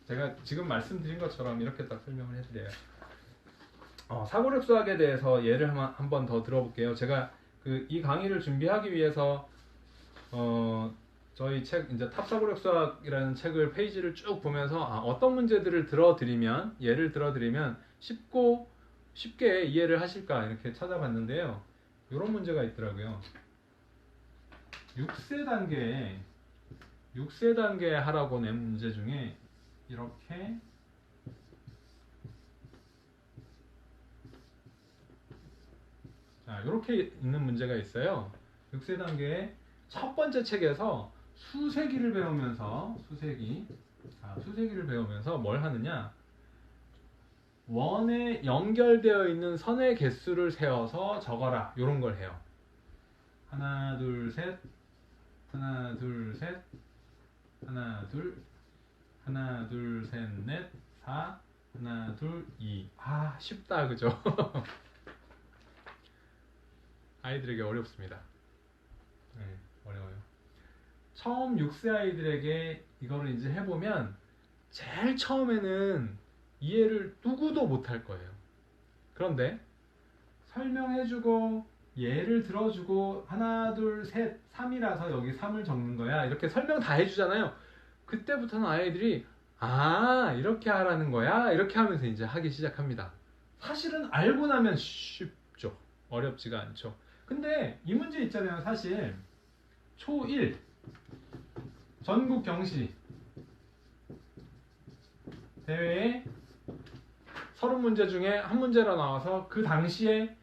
제가 지금 말씀드린 것처럼 이렇게 딱 설명을 해드려요. 사고력 수학에 대해서 예를 한 번 더 들어볼게요. 제가 이 강의를 준비하기 위해서 저희 책 이제 탑사고력 수학이라는 책을 페이지를 쭉 보면서 어떤 문제들을 예를 들어드리면 쉽게 이해를 하실까 이렇게 찾아봤는데요. 이런 문제가 있더라고요. 6세 단계 하라고 낸 문제 중에 이렇게 있는 문제가 있어요. 6세 단계의 첫 번째 책에서 수세기를 배우면서 뭘 하느냐? 원에 연결되어 있는 선의 개수를 세어서 적어라. 이런 걸 해요. 하나, 둘, 셋, 하나, 둘, 셋, 하나, 둘, 셋, 넷, 4, 하나, 둘, 2. 쉽다, 그죠? 아이들에게 어렵습니다. 네, 어려워요. 처음 6세 아이들에게 이거를 이제 해보면 제일 처음에는 이해를 누구도 못할 거예요. 그런데 설명해주고 예를 들어주고 하나, 둘, 셋, 3이라서 여기 3을 적는 거야. 이렇게 설명 다 해주잖아요. 그때부터는 아이들이 이렇게 하라는 거야. 이렇게 하면서 이제 하기 시작합니다. 사실은 알고 나면 쉽죠. 어렵지가 않죠. 근데 이 문제 있잖아요. 사실 초1 전국 경시 대회에 30문제 중에 한 문제로 나와서 그 당시에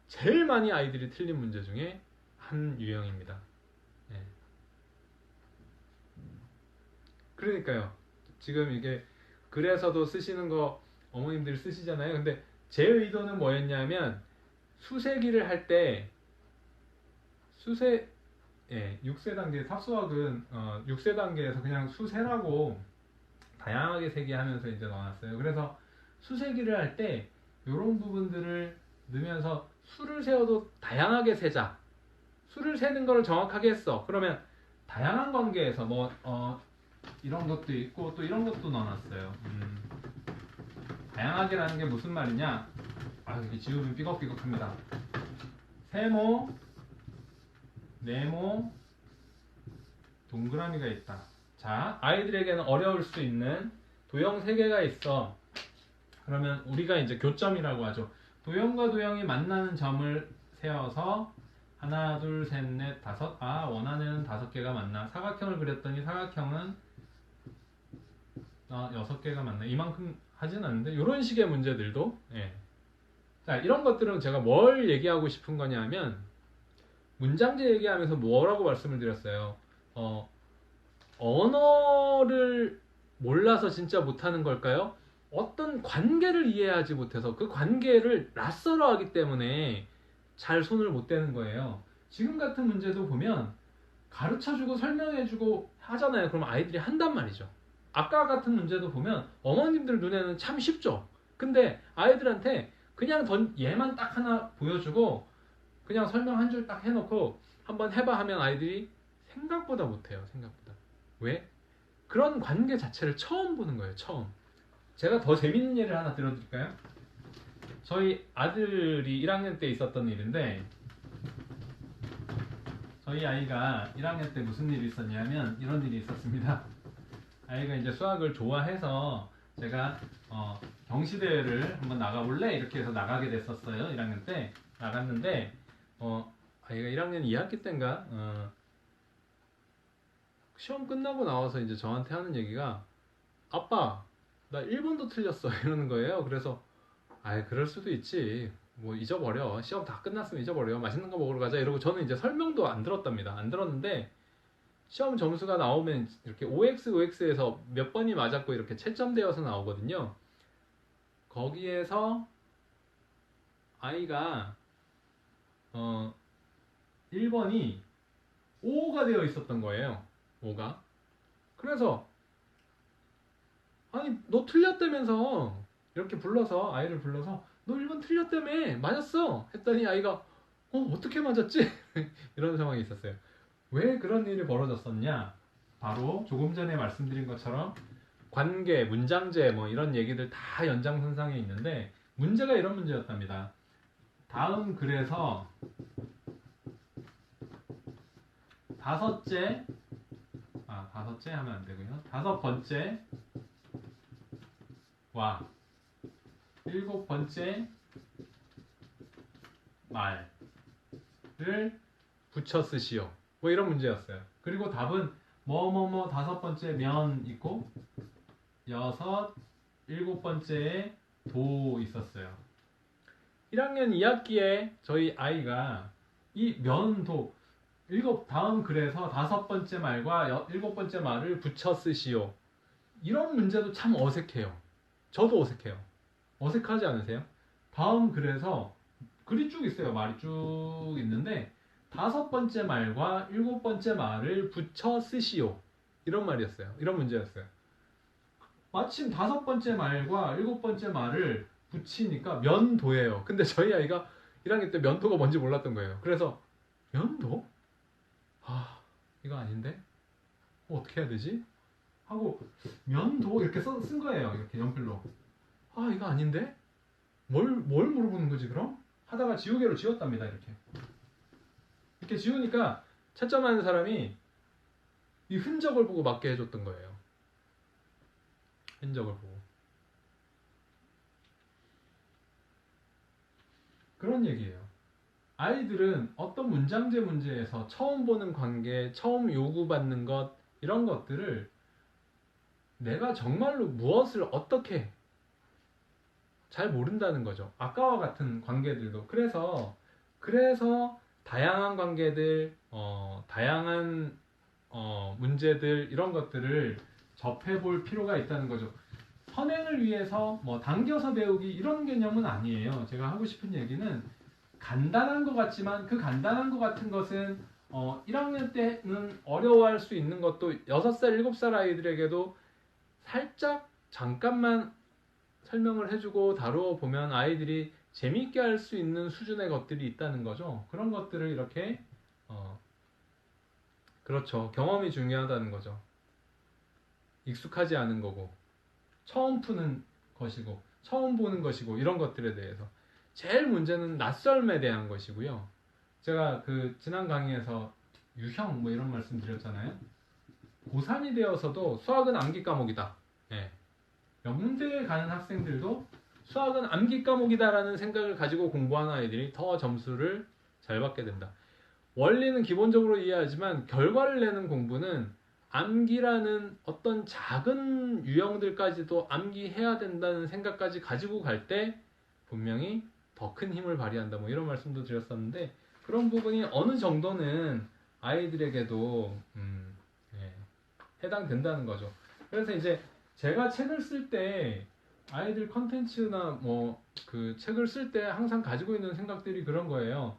제일 많이 아이들이 틀린 문제 중에 한 유형입니다. 네. 그러니까요. 지금 이게 글에서도 쓰시는 거 어머님들이 쓰시잖아요. 근데 제 의도는 뭐였냐면 수세기를 할 때 수세 예, 6세 단계 탑수학은 6세 단계에서 그냥 수세라고 다양하게 세기하면서 이제 넣어놨어요. 그래서 수세기를 할 때 이런 부분들을 넣으면서 수를 세어도 다양하게 세자. 수를 세는 걸 정확하게 했어. 그러면 다양한 관계에서 이런 것도 있고 또 이런 것도 넣어놨어요. 다양하게라는 게 무슨 말이냐? 이게 지우면 삐걱삐걱합니다. 세모, 네모, 동그라미가 있다. 자, 아이들에게는 어려울 수 있는 도형 3개가 있어. 그러면 우리가 이제 교점이라고 하죠. 도형과 도형이 만나는 점을 세워서 하나, 둘, 셋, 넷, 다섯. 원하는 5개가 맞나? 사각형을 그렸더니 사각형은 6개가 맞나? 이만큼 하진 않는데 이런 식의 문제들도 예. 자, 이런 것들은 제가 뭘 얘기하고 싶은 거냐면 문장제 얘기하면서 뭐라고 말씀을 드렸어요. 언어를 몰라서 진짜 못하는 걸까요? 어떤 관계를 이해하지 못해서 그 관계를 낯설어 하기 때문에 잘 손을 못 대는 거예요. 지금 같은 문제도 보면 가르쳐주고 설명해주고 하잖아요. 그럼 아이들이 한단 말이죠. 아까 같은 문제도 보면 어머님들 눈에는 참 쉽죠. 근데 아이들한테 그냥 얘만 딱 하나 보여주고 그냥 설명 한 줄 딱 해놓고 한번 해봐 하면 아이들이 생각보다 못해요. 생각보다. 왜? 그런 관계 자체를 처음 보는 거예요. 처음. 제가 더 재밌는 예를 하나 들어드릴까요? 저희 아들이 1학년 때 있었던 일인데 저희 아이가 1학년 때 무슨 일이 있었냐면 이런 일이 있었습니다. 아이가 이제 수학을 좋아해서 제가 경시대회를 한번 나가볼래? 이렇게 해서 나가게 됐었어요. 1학년 때 나갔는데 아이가 1학년 2학기 때인가 시험 끝나고 나와서 이제 저한테 하는 얘기가 아빠 나 1번도 틀렸어 이러는 거예요. 그래서 그럴 수도 있지. 뭐 잊어버려. 시험 다 끝났으면 잊어버려. 맛있는 거 먹으러 가자. 이러고 저는 이제 설명도 안 들었답니다. 안 들었는데 시험 점수가 나오면 이렇게 OX, OX에서 몇 번이 맞았고 이렇게 채점되어서 나오거든요. 거기에서 아이가 1번이 5가 되어 있었던 거예요. 5가. 그래서 아니 너 틀렸다면서 이렇게 불러서 아이를 불러서 너 1번 틀렸다며 맞았어 했더니 아이가 어떻게 맞았지? 이런 상황이 있었어요. 왜 그런 일이 벌어졌었냐? 바로 조금 전에 말씀드린 것처럼 관계, 문장제 뭐 이런 얘기들 다 연장선상에 있는데 문제가 이런 문제였답니다. 다음 글에서 다섯째 하면 안 되고요. 5번째 와 7번째 말을 붙여 쓰시오. 뭐 이런 문제였어요. 그리고 답은 뭐뭐뭐 5번째 면 있고 7번째에 도 있었어요. 1학년 2학기에 저희 아이가 이 면도 다음 글에서 5번째 말과 7번째 말을 붙여 쓰시오. 이런 문제도 참 어색해요. 저도 어색해요. 어색하지 않으세요? 다음 글에서 글이 쭉 있어요. 말이 쭉 있는데 5번째 말과 7번째 말을 붙여 쓰시오. 이런 말이었어요. 이런 문제였어요. 마침 5번째 말과 7번째 말을 붙이니까 면도예요. 근데 저희 아이가 1학년 때 면도가 뭔지 몰랐던 거예요. 그래서 면도? 이거 아닌데? 어떻게 해야 되지? 하고 면도 이렇게 쓴 거예요. 이렇게 연필로. 이거 아닌데? 뭘 물어보는 거지 그럼? 하다가 지우개로 지웠답니다. 이렇게 지우니까 채점하는 사람이 이 흔적을 보고 맞게 해줬던 거예요. 흔적을 보고. 그런 얘기예요. 아이들은 어떤 문장제 문제에서 처음 보는 관계, 처음 요구받는 것 이런 것들을 내가 정말로 무엇을 어떻게 잘 모른다는 거죠. 아까와 같은 관계들도. 그래서 다양한 관계들, 다양한 문제들 이런 것들을 접해볼 필요가 있다는 거죠. 선행을 위해서 뭐 당겨서 배우기 이런 개념은 아니에요. 제가 하고 싶은 얘기는 간단한 것 같지만 그 간단한 것 같은 것은 1학년 때는 어려워할 수 있는 것도 6살, 7살 아이들에게도 살짝 잠깐만 설명을 해주고 다루어 보면 아이들이 재미있게 할 수 있는 수준의 것들이 있다는 거죠. 그런 것들을 이렇게 그렇죠. 경험이 중요하다는 거죠. 익숙하지 않은 거고 처음 푸는 것이고 처음 보는 것이고 이런 것들에 대해서 제일 문제는 낯설음에 대한 것이고요. 제가 그 지난 강의에서 유형 뭐 이런 말씀 드렸잖아요. 고3이 되어서도 수학은 암기 과목이다. 예. 명문대에 가는 학생들도 수학은 암기 과목이다라는 생각을 가지고 공부하는 아이들이 더 점수를 잘 받게 된다. 원리는 기본적으로 이해하지만 결과를 내는 공부는 암기라는 어떤 작은 유형들까지도 암기해야 된다는 생각까지 가지고 갈 때 분명히 더 큰 힘을 발휘한다. 뭐 이런 말씀도 드렸었는데 그런 부분이 어느 정도는 아이들에게도 예, 해당된다는 거죠. 그래서 이제 제가 책을 쓸 때 아이들 컨텐츠나 뭐 그 책을 쓸 때 항상 가지고 있는 생각들이 그런 거예요.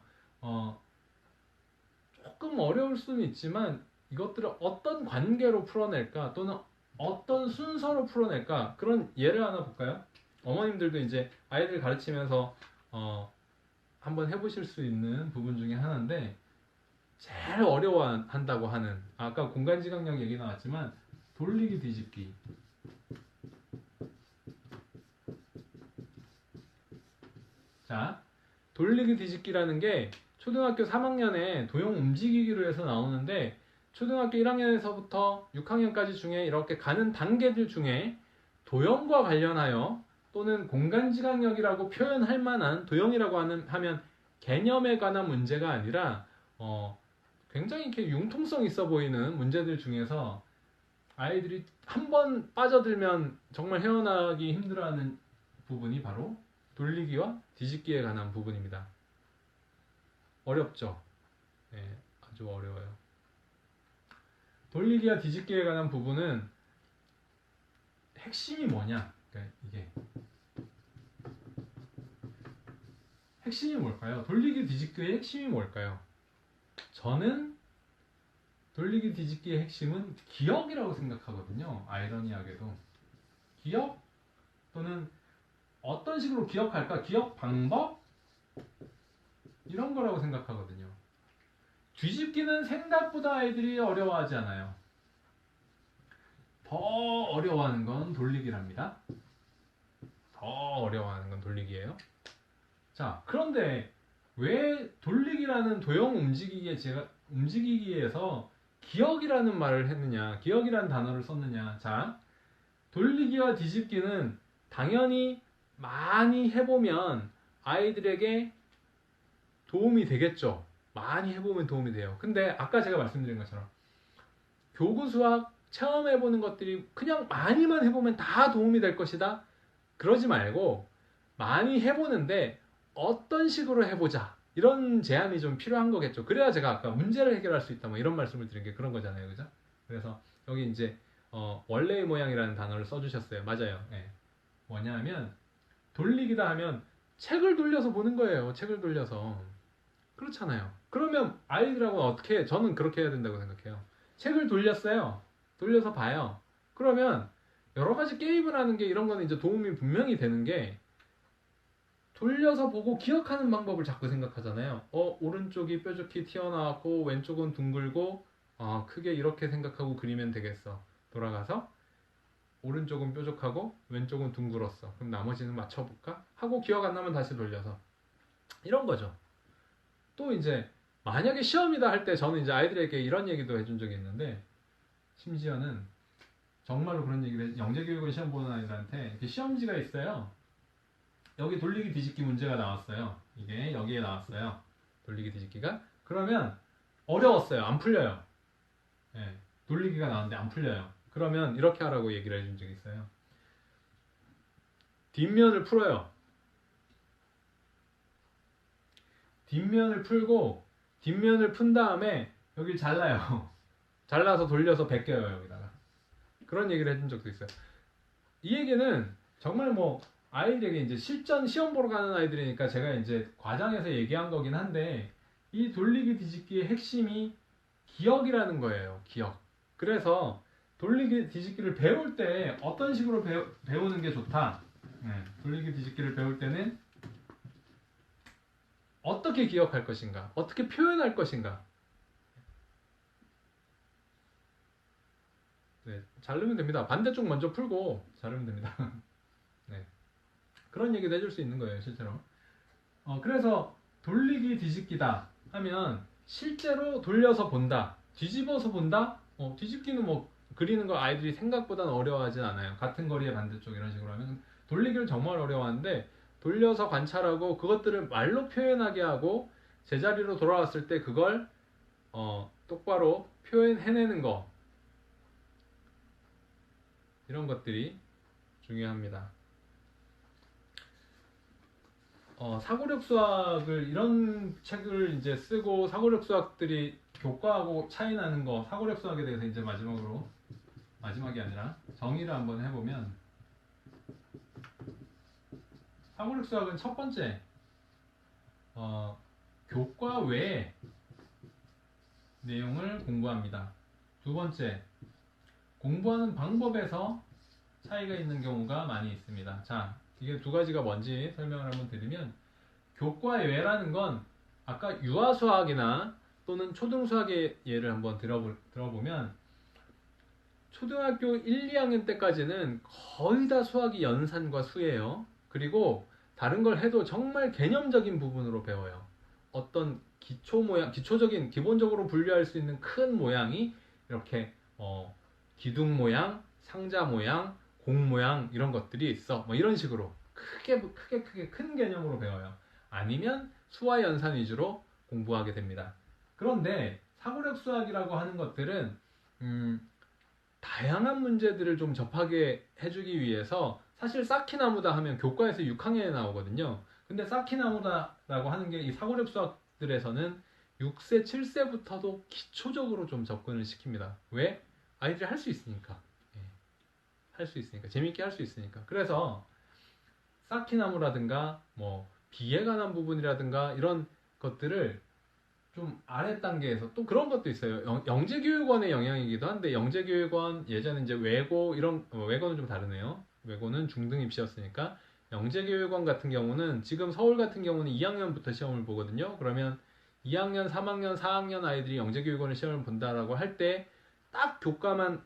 조금 어려울 수는 있지만 이것들을 어떤 관계로 풀어낼까 또는 어떤 순서로 풀어낼까 그런 예를 하나 볼까요? 어머님들도 이제 아이들 가르치면서 한번 해보실 수 있는 부분 중에 하나인데 제일 어려워한다고 하는 아까 공간지각력 얘기 나왔지만 돌리기 뒤집기. 자, 돌리기 뒤집기라는 게 초등학교 3학년에 도형 움직이기로 해서 나오는데 초등학교 1학년에서부터 6학년까지 중에 이렇게 가는 단계들 중에 도형과 관련하여 또는 공간지각력이라고 표현할 만한 도형이라고 하면 개념에 관한 문제가 아니라 굉장히 이렇게 융통성 있어 보이는 문제들 중에서 아이들이 한 번 빠져들면 정말 헤어나기 힘들어하는 부분이 바로 돌리기와 뒤집기에 관한 부분입니다. 어렵죠? 네, 아주 어려워요. 돌리기와 뒤집기에 관한 부분은 핵심이 뭐냐? 그러니까 이게 핵심이 뭘까요? 돌리기 뒤집기의 핵심이 뭘까요? 저는 돌리기 뒤집기의 핵심은 기억이라고 생각하거든요. 아이러니하게도 기억 또는 어떤 식으로 기억할까? 기억 방법? 이런 거라고 생각하거든요. 뒤집기는 생각보다 아이들이 어려워하지 않아요. 더 어려워하는 건 돌리기랍니다. 더 어려워하는 건 돌리기예요. 자, 그런데 왜 돌리기라는 도형 움직이기에서 기억이라는 말을 했느냐, 기억이라는 단어를 썼느냐. 자, 돌리기와 뒤집기는 당연히 많이 해보면 아이들에게 도움이 되겠죠. 많이 해보면 도움이 돼요. 근데 아까 제가 말씀드린 것처럼 교구 수학 체험해보는 것들이 그냥 많이만 해보면 다 도움이 될 것이다. 그러지 말고 많이 해보는데 어떤 식으로 해보자. 이런 제안이 좀 필요한 거겠죠. 그래야 제가 아까 문제를 해결할 수 있다. 뭐 이런 말씀을 드린 게 그런 거잖아요. 그죠? 그래서 여기 이제 원래의 모양이라는 단어를 써주셨어요. 맞아요. 예. 뭐냐면 돌리기다 하면 책을 돌려서 보는 거예요. 책을 돌려서. 그렇잖아요. 그러면 아이들하고는 어떻게 해? 저는 그렇게 해야 된다고 생각해요. 책을 돌렸어요. 돌려서 봐요. 그러면 여러 가지 게임을 하는 게 이런 거는 이제 도움이 분명히 되는 게 돌려서 보고 기억하는 방법을 자꾸 생각하잖아요. 오른쪽이 뾰족히 튀어나왔고 왼쪽은 둥글고 크게 이렇게 생각하고 그리면 되겠어. 돌아가서 오른쪽은 뾰족하고 왼쪽은 둥글었어. 그럼 나머지는 맞춰볼까? 하고 기억 안 나면 다시 돌려서 이런 거죠. 또 이제 만약에 시험이다 할 때 저는 이제 아이들에게 이런 얘기도 해준 적이 있는데 심지어는 정말로 그런 얘기를 영재교육원 시험 보는 아이들한테 이렇게 시험지가 있어요. 여기 돌리기 뒤집기 문제가 나왔어요. 이게 여기에 나왔어요. 돌리기 뒤집기가. 그러면 어려웠어요. 안 풀려요. 네, 돌리기가 나왔는데 안 풀려요. 그러면 이렇게 하라고 얘기를 해준 적이 있어요. 뒷면을 풀어요. 뒷면을 풀고 뒷면을 푼 다음에 여기를 잘라요. 잘라서 돌려서 벗겨요. 여기다가. 그런 얘기를 해준 적도 있어요. 이 얘기는 정말 뭐 아이들에게 이제 실전 시험 보러 가는 아이들이니까 제가 이제 과장해서 얘기한 거긴 한데 이 돌리기 뒤집기의 핵심이 기억이라는 거예요. 기억. 그래서 돌리기 뒤집기를 배울 때 어떤 식으로 배우는 게 좋다. 돌리기 뒤집기를 배울 때는 어떻게 기억할 것인가, 어떻게 표현할 것인가. 네, 자르면 됩니다. 반대쪽 먼저 풀고 자르면 됩니다. 네, 그런 얘기도 해줄 수 있는 거예요, 실제로. 그래서 돌리기 뒤집기다 하면 실제로 돌려서 본다, 뒤집어서 본다. 뒤집기는 뭐 그리는 거 아이들이 생각보다는 어려워하진 않아요. 같은 거리의 반대쪽 이런 식으로 하면 돌리기를 정말 어려워하는데 돌려서 관찰하고 그것들을 말로 표현하게 하고 제자리로 돌아왔을 때 그걸 똑바로 표현해내는 거, 이런 것들이 중요합니다. 사고력 수학을 이런 책을 이제 쓰고 사고력 수학들이 교과하고 차이 나는 거, 사고력 수학에 대해서 이제 마지막이 아니라 정의를 한번 해보면 사고력 수학은 첫 번째 교과 외의 내용을 공부합니다. 두 번째, 공부하는 방법에서 차이가 있는 경우가 많이 있습니다. 자, 이게 두 가지가 뭔지 설명을 한번 드리면, 교과 외라는 건 아까 유아수학이나 또는 초등수학의 예를 한번 들어보면 초등학교 1, 2학년 때까지는 거의 다 수학이 연산과 수예요. 그리고 다른 걸 해도 정말 개념적인 부분으로 배워요. 어떤 기초적인, 기본적으로 분류할 수 있는 큰 모양이 이렇게 기둥 모양, 상자 모양, 공 모양 이런 것들이 있어. 뭐 이런 식으로 크게 큰 개념으로 배워요. 아니면 수와 연산 위주로 공부하게 됩니다. 그런데 사고력 수학이라고 하는 것들은 다양한 문제들을 좀 접하게 해주기 위해서, 사실 쌓기나무다 하면 교과에서 6학년에 나오거든요. 근데 쌓기나무다라고 하는 게 이 사고력 수학들에서는 6세, 7세부터도 기초적으로 좀 접근을 시킵니다. 왜? 아이들이 할 수 있으니까. 할 수 있으니까. 재밌게 할 수 있으니까. 그래서 쌓기나무라든가 뭐 비에 관한 부분이라든가 이런 것들을 좀 아래 단계에서, 또 그런 것도 있어요. 영재교육원의 영향이기도 한데, 영재교육원 예전에 이제 외고 이런 외고는 좀 다르네요. 외고는 중등 입시였으니까 영재교육원 같은 경우는 지금 서울 같은 경우는 2학년부터 시험을 보거든요. 그러면 2학년, 3학년, 4학년 아이들이 영재교육원을 시험을 본다라고 할 때 딱 교과만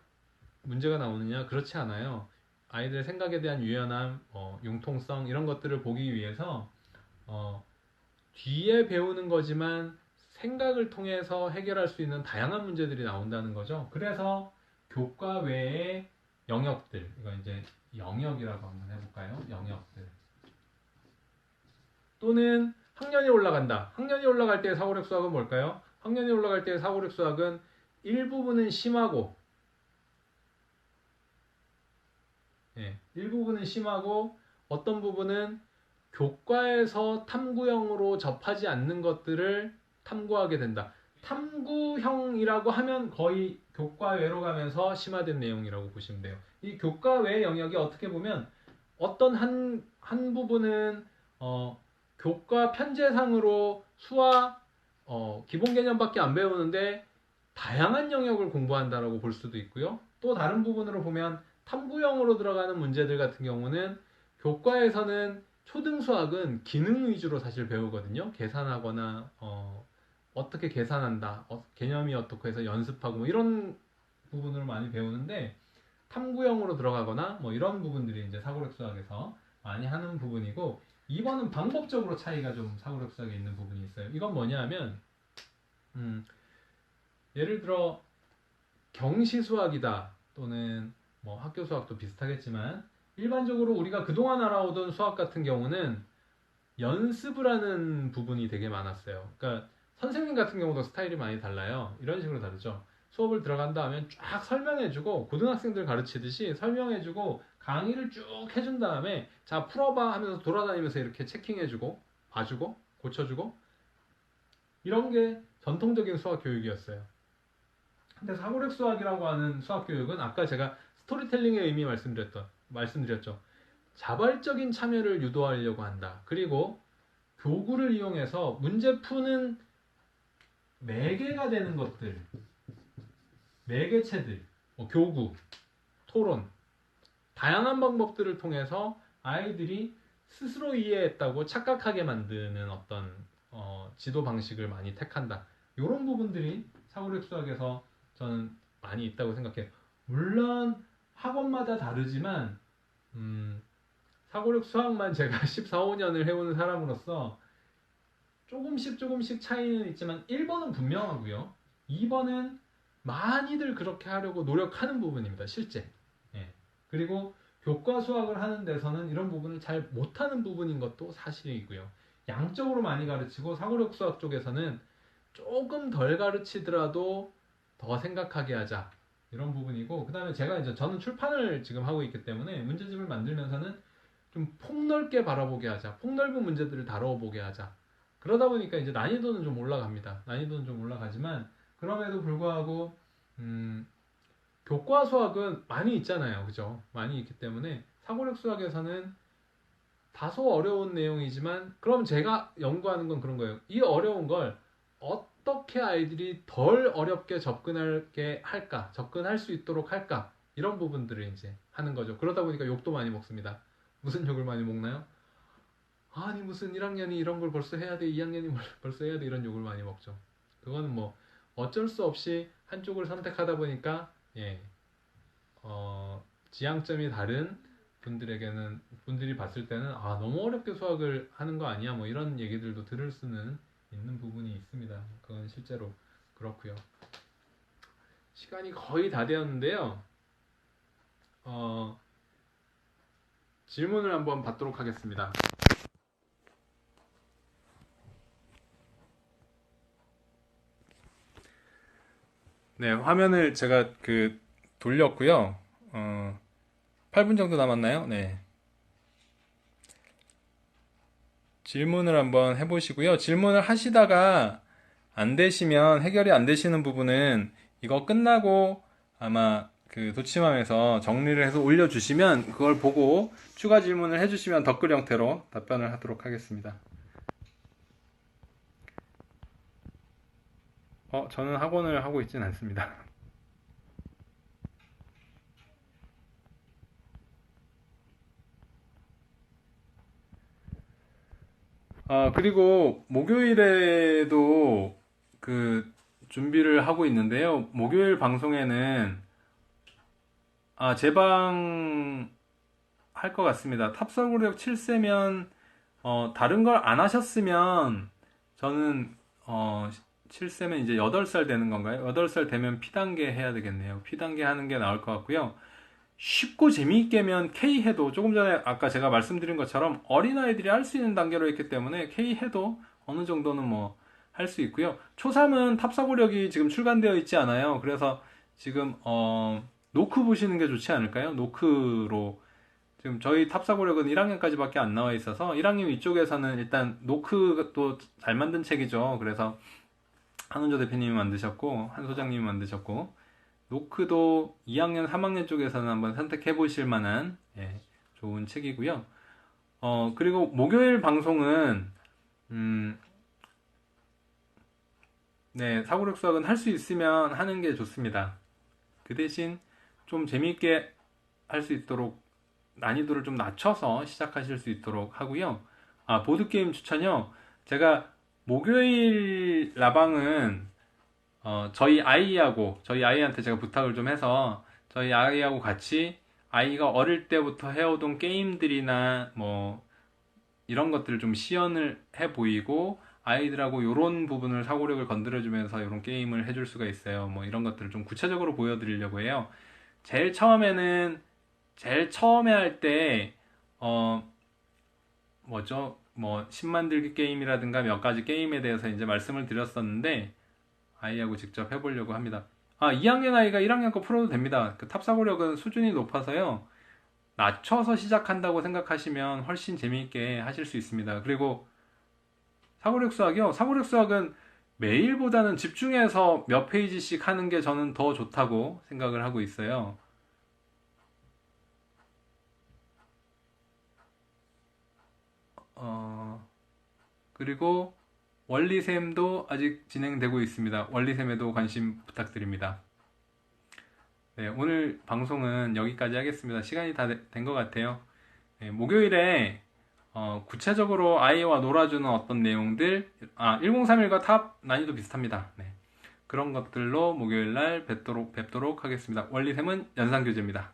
문제가 나오느냐? 그렇지 않아요. 아이들의 생각에 대한 유연함, 융통성 이런 것들을 보기 위해서 뒤에 배우는 거지만 생각을 통해서 해결할 수 있는 다양한 문제들이 나온다는 거죠. 그래서 교과 외의 영역들, 이거 이제 영역이라고 한번 해볼까요? 영역들. 또는 학년이 올라간다. 학년이 올라갈 때 사고력 수학은 뭘까요? 학년이 올라갈 때 사고력 수학은 일부분은 심하고, 일부분은 심하고 어떤 부분은 교과에서 탐구형으로 접하지 않는 것들을 탐구하게 된다. 탐구형이라고 하면 거의 교과 외로 가면서 심화된 내용이라고 보시면 돼요. 이 교과 외 영역이 어떻게 보면 어떤 한 부분은 교과 편제상으로 수화 기본 개념밖에 안 배우는데 다양한 영역을 공부한다라고 볼 수도 있고요. 또 다른 부분으로 보면 탐구형으로 들어가는 문제들 같은 경우는 교과에서는 초등 수학은 기능 위주로 사실 배우거든요. 계산하거나 어떻게 계산한다, 개념이 어떻게 해서 연습하고 뭐 이런 부분을 많이 배우는데, 탐구형으로 들어가거나 뭐 이런 부분들이 이제 사고력 수학에서 많이 하는 부분이고, 이거는 방법적으로 차이가 좀 사고력 수학에 있는 부분이 있어요. 이건 뭐냐면 예를 들어 경시 수학이다 또는 뭐 학교 수학도 비슷하겠지만, 일반적으로 우리가 그동안 알아오던 수학 같은 경우는 연습을 하는 부분이 되게 많았어요. 그러니까 선생님 같은 경우도 스타일이 많이 달라요. 이런 식으로 다르죠. 수업을 들어간다 하면 쫙 설명해주고, 고등학생들 가르치듯이 설명해주고 강의를 쭉 해준 다음에 자 풀어봐 하면서 돌아다니면서 이렇게 체킹해주고 봐주고 고쳐주고, 이런 게 전통적인 수학 교육이었어요. 근데 사고력 수학이라고 하는 수학 교육은 아까 제가 스토리텔링의 의미 말씀드렸죠. 자발적인 참여를 유도하려고 한다. 그리고 교구를 이용해서 문제 푸는 매개가 되는 것들, 매개체들, 교구, 토론, 다양한 방법들을 통해서 아이들이 스스로 이해했다고 착각하게 만드는 어떤 지도 방식을 많이 택한다. 이런 부분들이 사고력 수학에서 저는 많이 있다고 생각해요. 물론 학원마다 다르지만 사고력 수학만 제가 14, 15년을 해오는 사람으로서 조금씩 차이는 있지만 1번은 분명하고요. 2번은 많이들 그렇게 하려고 노력하는 부분입니다. 실제. 예. 그리고 교과 수학을 하는 데서는 이런 부분을 잘 못하는 부분인 것도 사실이고요. 양적으로 많이 가르치고 사고력 수학 쪽에서는 조금 덜 가르치더라도 더 생각하게 하자. 이런 부분이고, 그 다음에 제가 이제 저는 출판을 지금 하고 있기 때문에 문제집을 만들면서는 좀 폭넓게 바라보게 하자. 폭넓은 문제들을 다뤄보게 하자. 그러다 보니까 이제 난이도는 좀 올라갑니다. 난이도는 좀 올라가지만 그럼에도 불구하고 교과 수학은 많이 있잖아요. 그죠? 많이 있기 때문에 사고력 수학에서는 다소 어려운 내용이지만 그럼 제가 연구하는 건 그런 거예요. 이 어려운 걸 어떻게 아이들이 덜 어렵게 접근하게 할까? 접근할 수 있도록 할까? 이런 부분들을 이제 하는 거죠. 그러다 보니까 욕도 많이 먹습니다. 무슨 욕을 많이 먹나요? 아니 무슨 1학년이 이런 걸 벌써 해야 돼, 2학년이 벌써 해야 돼, 이런 욕을 많이 먹죠. 그거는 뭐 어쩔 수 없이 한쪽을 선택하다 보니까 예, 지향점이 다른 분들에게는, 분들이 봤을 때는 아 너무 어렵게 수학을 하는 거 아니야, 뭐 이런 얘기들도 들을 수는 있는 부분이 있습니다. 그건 실제로 그렇고요. 시간이 거의 다 되었는데요. 질문을 한번 받도록 하겠습니다. 네, 화면을 제가 돌렸고요. 8분 정도 남았나요? 네. 질문을 한번 해보시고요. 질문을 하시다가 안 되시면, 해결이 안 되시는 부분은 이거 끝나고 아마 도치맘에서 정리를 해서 올려주시면 그걸 보고 추가 질문을 해주시면 댓글 형태로 답변을 하도록 하겠습니다. 저는 학원을 하고 있진 않습니다. 그리고 목요일에도 준비를 하고 있는데요. 목요일 방송에는 제 방 할 것 같습니다. 탑설구력 7세면 다른 걸 안 하셨으면 저는 7세면 이제 8살 되는 건가요? 8살 되면 P단계 해야 되겠네요. P단계 하는 게 나을 것 같고요. 쉽고 재미있게면 K해도, 조금 전에 아까 제가 말씀드린 것처럼 어린아이들이 할 수 있는 단계로 했기 때문에 K해도 어느 정도는 뭐 할 수 있고요. 초3은 탑사고력이 지금 출간되어 있지 않아요. 그래서 지금 노크 보시는 게 좋지 않을까요? 노크로 지금 저희 탑사고력은 1학년까지밖에 안 나와 있어서 1학년 위쪽에서는 일단 노크도 잘 만든 책이죠. 그래서 한은조 대표님이 만드셨고 한 소장님이 만드셨고, 노크도 2학년, 3학년 쪽에서는 한번 선택해 보실 만한 좋은 책이고요. 그리고 목요일 방송은 네, 사고력 수학은 할 수 있으면 하는 게 좋습니다. 그 대신 좀 재미있게 할 수 있도록 난이도를 좀 낮춰서 시작하실 수 있도록 하고요. 보드게임 추천요. 제가 목요일 라방은 저희 아이한테 제가 부탁을 좀 해서 저희 아이하고 같이 아이가 어릴 때부터 해오던 게임들이나 뭐 이런 것들을 좀 시연을 해 보이고 아이들하고 이런 부분을 사고력을 건드려주면서 이런 게임을 해줄 수가 있어요. 뭐 이런 것들을 좀 구체적으로 보여드리려고 해요. 제일 처음에 할 때, 뭐, 심 만들기 게임이라든가 몇 가지 게임에 대해서 이제 말씀을 드렸었는데, 아이하고 직접 해보려고 합니다. 2학년 아이가 1학년 거 풀어도 됩니다. 탑사고력은 수준이 높아서요. 낮춰서 시작한다고 생각하시면 훨씬 재미있게 하실 수 있습니다. 그리고 사고력 수학이요. 사고력 수학은 매일보다는 집중해서 몇 페이지씩 하는 게 저는 더 좋다고 생각을 하고 있어요. 그리고 원리셈도 아직 진행되고 있습니다. 원리셈에도 관심 부탁드립니다. 네, 오늘 방송은 여기까지 하겠습니다. 시간이 다 된 것 같아요. 네, 목요일에 구체적으로 아이와 놀아주는 어떤 내용들, 1031과 탑 난이도 비슷합니다. 네, 그런 것들로 목요일 날 뵙도록 하겠습니다. 원리셈은 연상교재입니다.